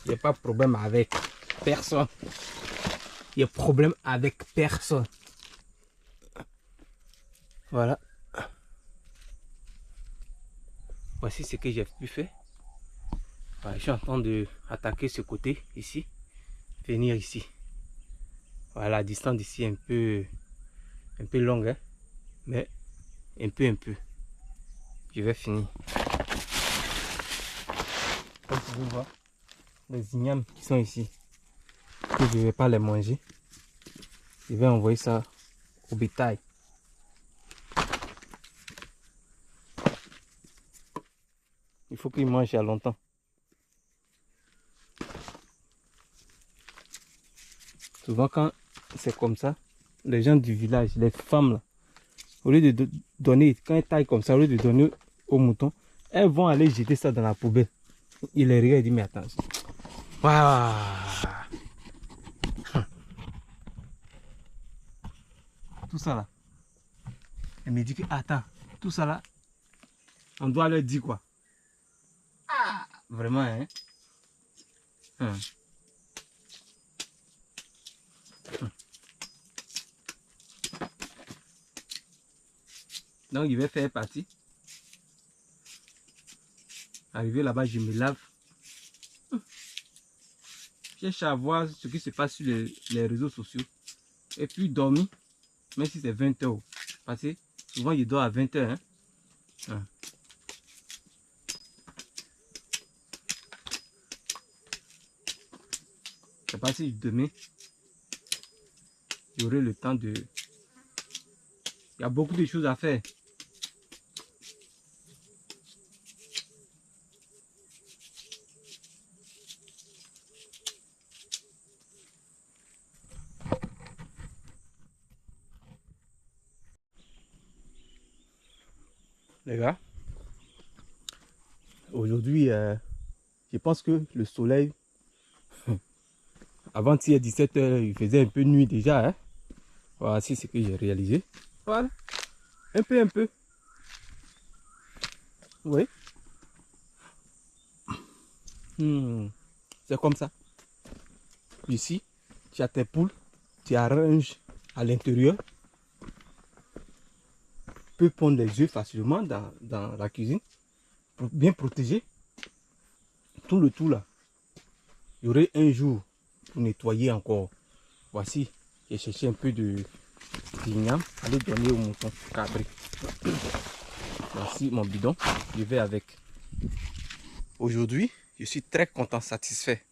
Il n'y a pas de problème avec personne. Il y a problème avec personne. Voilà. Voici ce que j'ai pu faire. Voilà, je suis en train d'attaquer ce côté ici. Venir ici. Voilà, la distance d'ici un peu longue. Hein, mais un peu. je vais finir. Comme vous pouvez voir, les ignames qui sont ici, que je ne vais pas les manger. Je vais envoyer ça au bétail. Il faut qu'ils mangent à longtemps. Souvent quand c'est comme ça, les gens du village, les femmes là, au lieu de donner, quand elles taillent comme ça, au lieu de donner aux moutons, elles vont aller jeter ça dans la poubelle. Il les regarde et dit mais attends. Waouh. Tout ça là. Elle me dit que attends, tout ça là, on doit leur dire quoi? Ah, vraiment hein. Donc, je vais faire partie. Arrivé là-bas, je me lave. Je cherche à voir ce qui se passe sur les réseaux sociaux. Et puis dormir, même si c'est 20 h. Parce que souvent, je dors à 20 h. Hein. Je ne sais pas si demain, j'aurai le temps de... Il y a beaucoup de choses à faire. Les gars, aujourd'hui, je pense que le soleil, avant-hier 17 h, il faisait un peu nuit déjà. Hein? Voici ce que j'ai réalisé. Voilà, un peu. Oui. C'est comme ça. Ici, tu as tes poules, tu arranges à l'intérieur. Tu peux pondre les œufs facilement dans la cuisine pour bien protéger tout le tout là. Il y aurait un jour pour nettoyer encore. Voici, j'ai cherché un peu de d'igname. Allez donner au mouton cabré. Voici mon bidon, je vais avec. Aujourd'hui, je suis très content, satisfait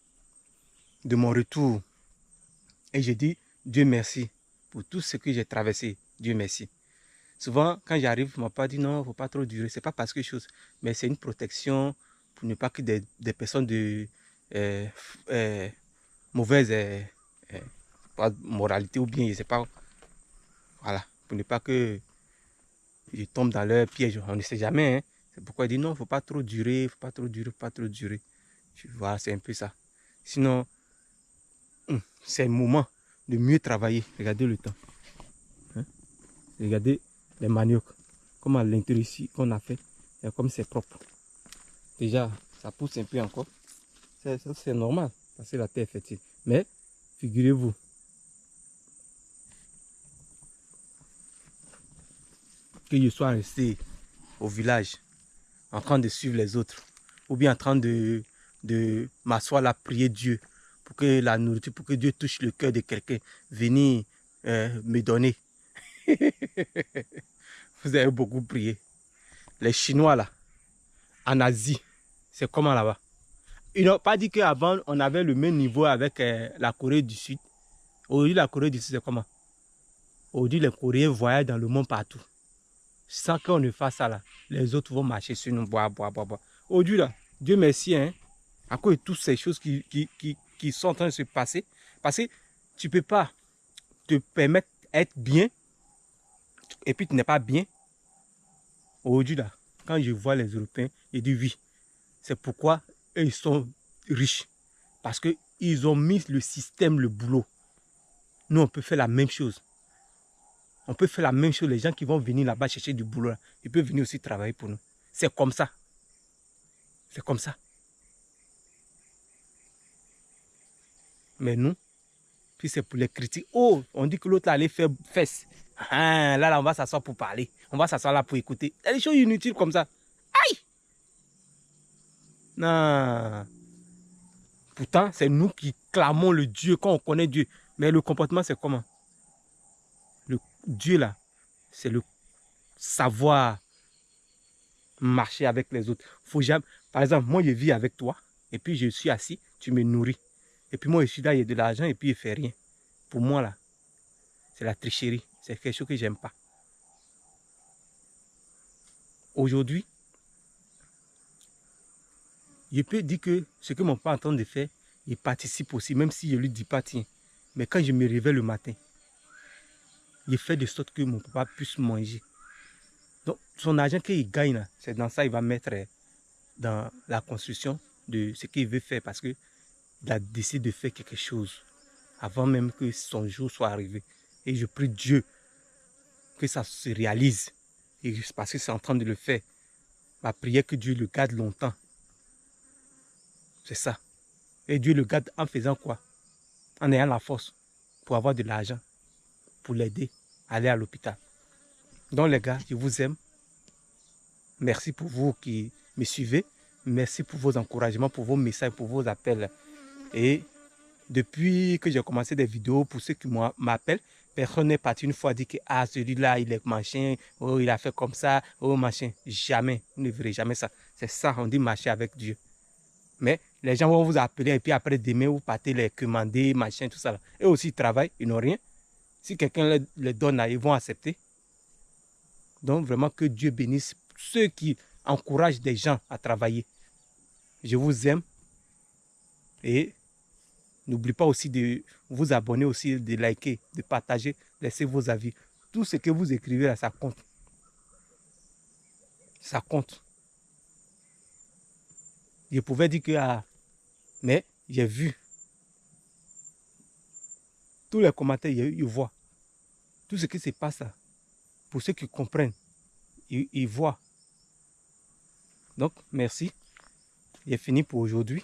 de mon retour. Et je dis Dieu merci pour tout ce que j'ai traversé. Dieu merci. Souvent, quand j'arrive, on m'a pas dit non, il ne faut pas trop durer. C'est pas parce que chose, mais c'est une protection pour ne pas que des personnes de mauvaise pas moralité ou bien, je sais pas. Voilà, pour ne pas que je tombe dans leur piège. On ne sait jamais. Hein. C'est pourquoi il dit non, il ne faut pas trop durer, il ne faut pas trop durer, il ne faut pas trop durer. Tu vois, c'est un peu ça. Sinon, c'est le moment de mieux travailler. Regardez le temps. Hein? Regardez les maniocs. Comme à l'intérieur ici qu'on a fait. Et comme c'est propre. Déjà, ça pousse un peu encore. C'est normal. Parce que la terre est fertile. Mais, figurez-vous. Que je sois resté au village. En train de suivre les autres. Ou bien en train de m'asseoir là, prier Dieu. Pour que la nourriture, pour que Dieu touche le cœur de quelqu'un. Venir me donner. Vous avez beaucoup prié. Les Chinois là, en Asie, c'est comment là-bas? Ils n'ont pas dit qu'avant on avait le même niveau avec la Corée du Sud. Aujourd'hui, la Corée du Sud, c'est comment? Aujourd'hui, les Coréens voyagent dans le monde partout. Sans qu'on ne fasse ça là, les autres vont marcher sur nous, boire. Aujourd'hui là, Dieu merci, hein, à cause de toutes ces choses qui sont en train de se passer. Parce que tu ne peux pas te permettre d'être bien et puis tu n'es pas bien. Aujourd'hui là, quand je vois les Européens, je dis oui. C'est pourquoi eux, ils sont riches. Parce qu'ils ont mis le système, le boulot. Nous, on peut faire la même chose. On peut faire la même chose. Les gens qui vont venir là-bas chercher du boulot, là, ils peuvent venir aussi travailler pour nous. C'est comme ça. C'est comme ça. Mais nous, puis c'est pour les critiques. Oh, on dit que l'autre allait faire fesse. Ah, là, on va s'asseoir pour parler. On va s'asseoir là pour écouter. Il y a des choses inutiles comme ça. Aïe! Non. Pourtant, c'est nous qui clamons le Dieu quand on connaît Dieu. Mais le comportement, c'est comment? Le Dieu là, c'est le savoir marcher avec les autres. Faut jamais... Par exemple, moi, je vis avec toi, et puis je suis assis, tu me nourris. Et puis moi, je suis là, il y a de l'argent, et puis il ne fait rien. Pour moi, là, c'est la tricherie. C'est quelque chose que j'aime pas. Aujourd'hui, je peux dire que ce que mon père est en train de faire, il participe aussi, même si je ne lui dis pas, tiens. Mais quand je me réveille le matin, il fait de sorte que mon papa puisse manger. Donc, son argent qu'il gagne, c'est dans ça qu'il va mettre dans la construction de ce qu'il veut faire parce qu'il a décidé de faire quelque chose avant même que son jour soit arrivé. Et je prie Dieu que ça se réalise. Et parce que c'est en train de le faire. Ma prière que Dieu le garde longtemps. C'est ça. Et Dieu le garde en faisant quoi? En ayant la force pour avoir de l'argent, pour l'aider à aller à l'hôpital. Donc les gars, je vous aime. Merci pour vous qui me suivez. Merci pour vos encouragements, pour vos messages, pour vos appels. Et depuis que j'ai commencé des vidéos, pour ceux qui m'appellent, personne n'est parti une fois dire que ah, celui-là, il est machin, oh, il a fait comme ça, oh, machin. Jamais, vous ne verrez jamais ça. C'est ça, on dit marcher avec Dieu. Mais les gens vont vous appeler et puis après demain, vous partez les commander, machin, tout ça. Là. Eux aussi, ils travaillent, ils n'ont rien. Si quelqu'un les donne là, ils vont accepter. Donc vraiment que Dieu bénisse ceux qui encouragent des gens à travailler. Je vous aime. Et n'oubliez pas aussi de vous abonner aussi, de liker, de partager, laisser vos avis. Tout ce que vous écrivez là, ça compte. Ça compte. Je pouvais dire que, ah, mais j'ai vu. Tous les commentaires, ils voient. Tout ce qui se passe là. Pour ceux qui comprennent, ils voient. Donc, merci. J'ai fini pour aujourd'hui.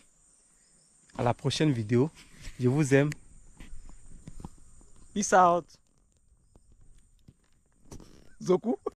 À la prochaine vidéo. Je vous aime. Peace out. Zoku.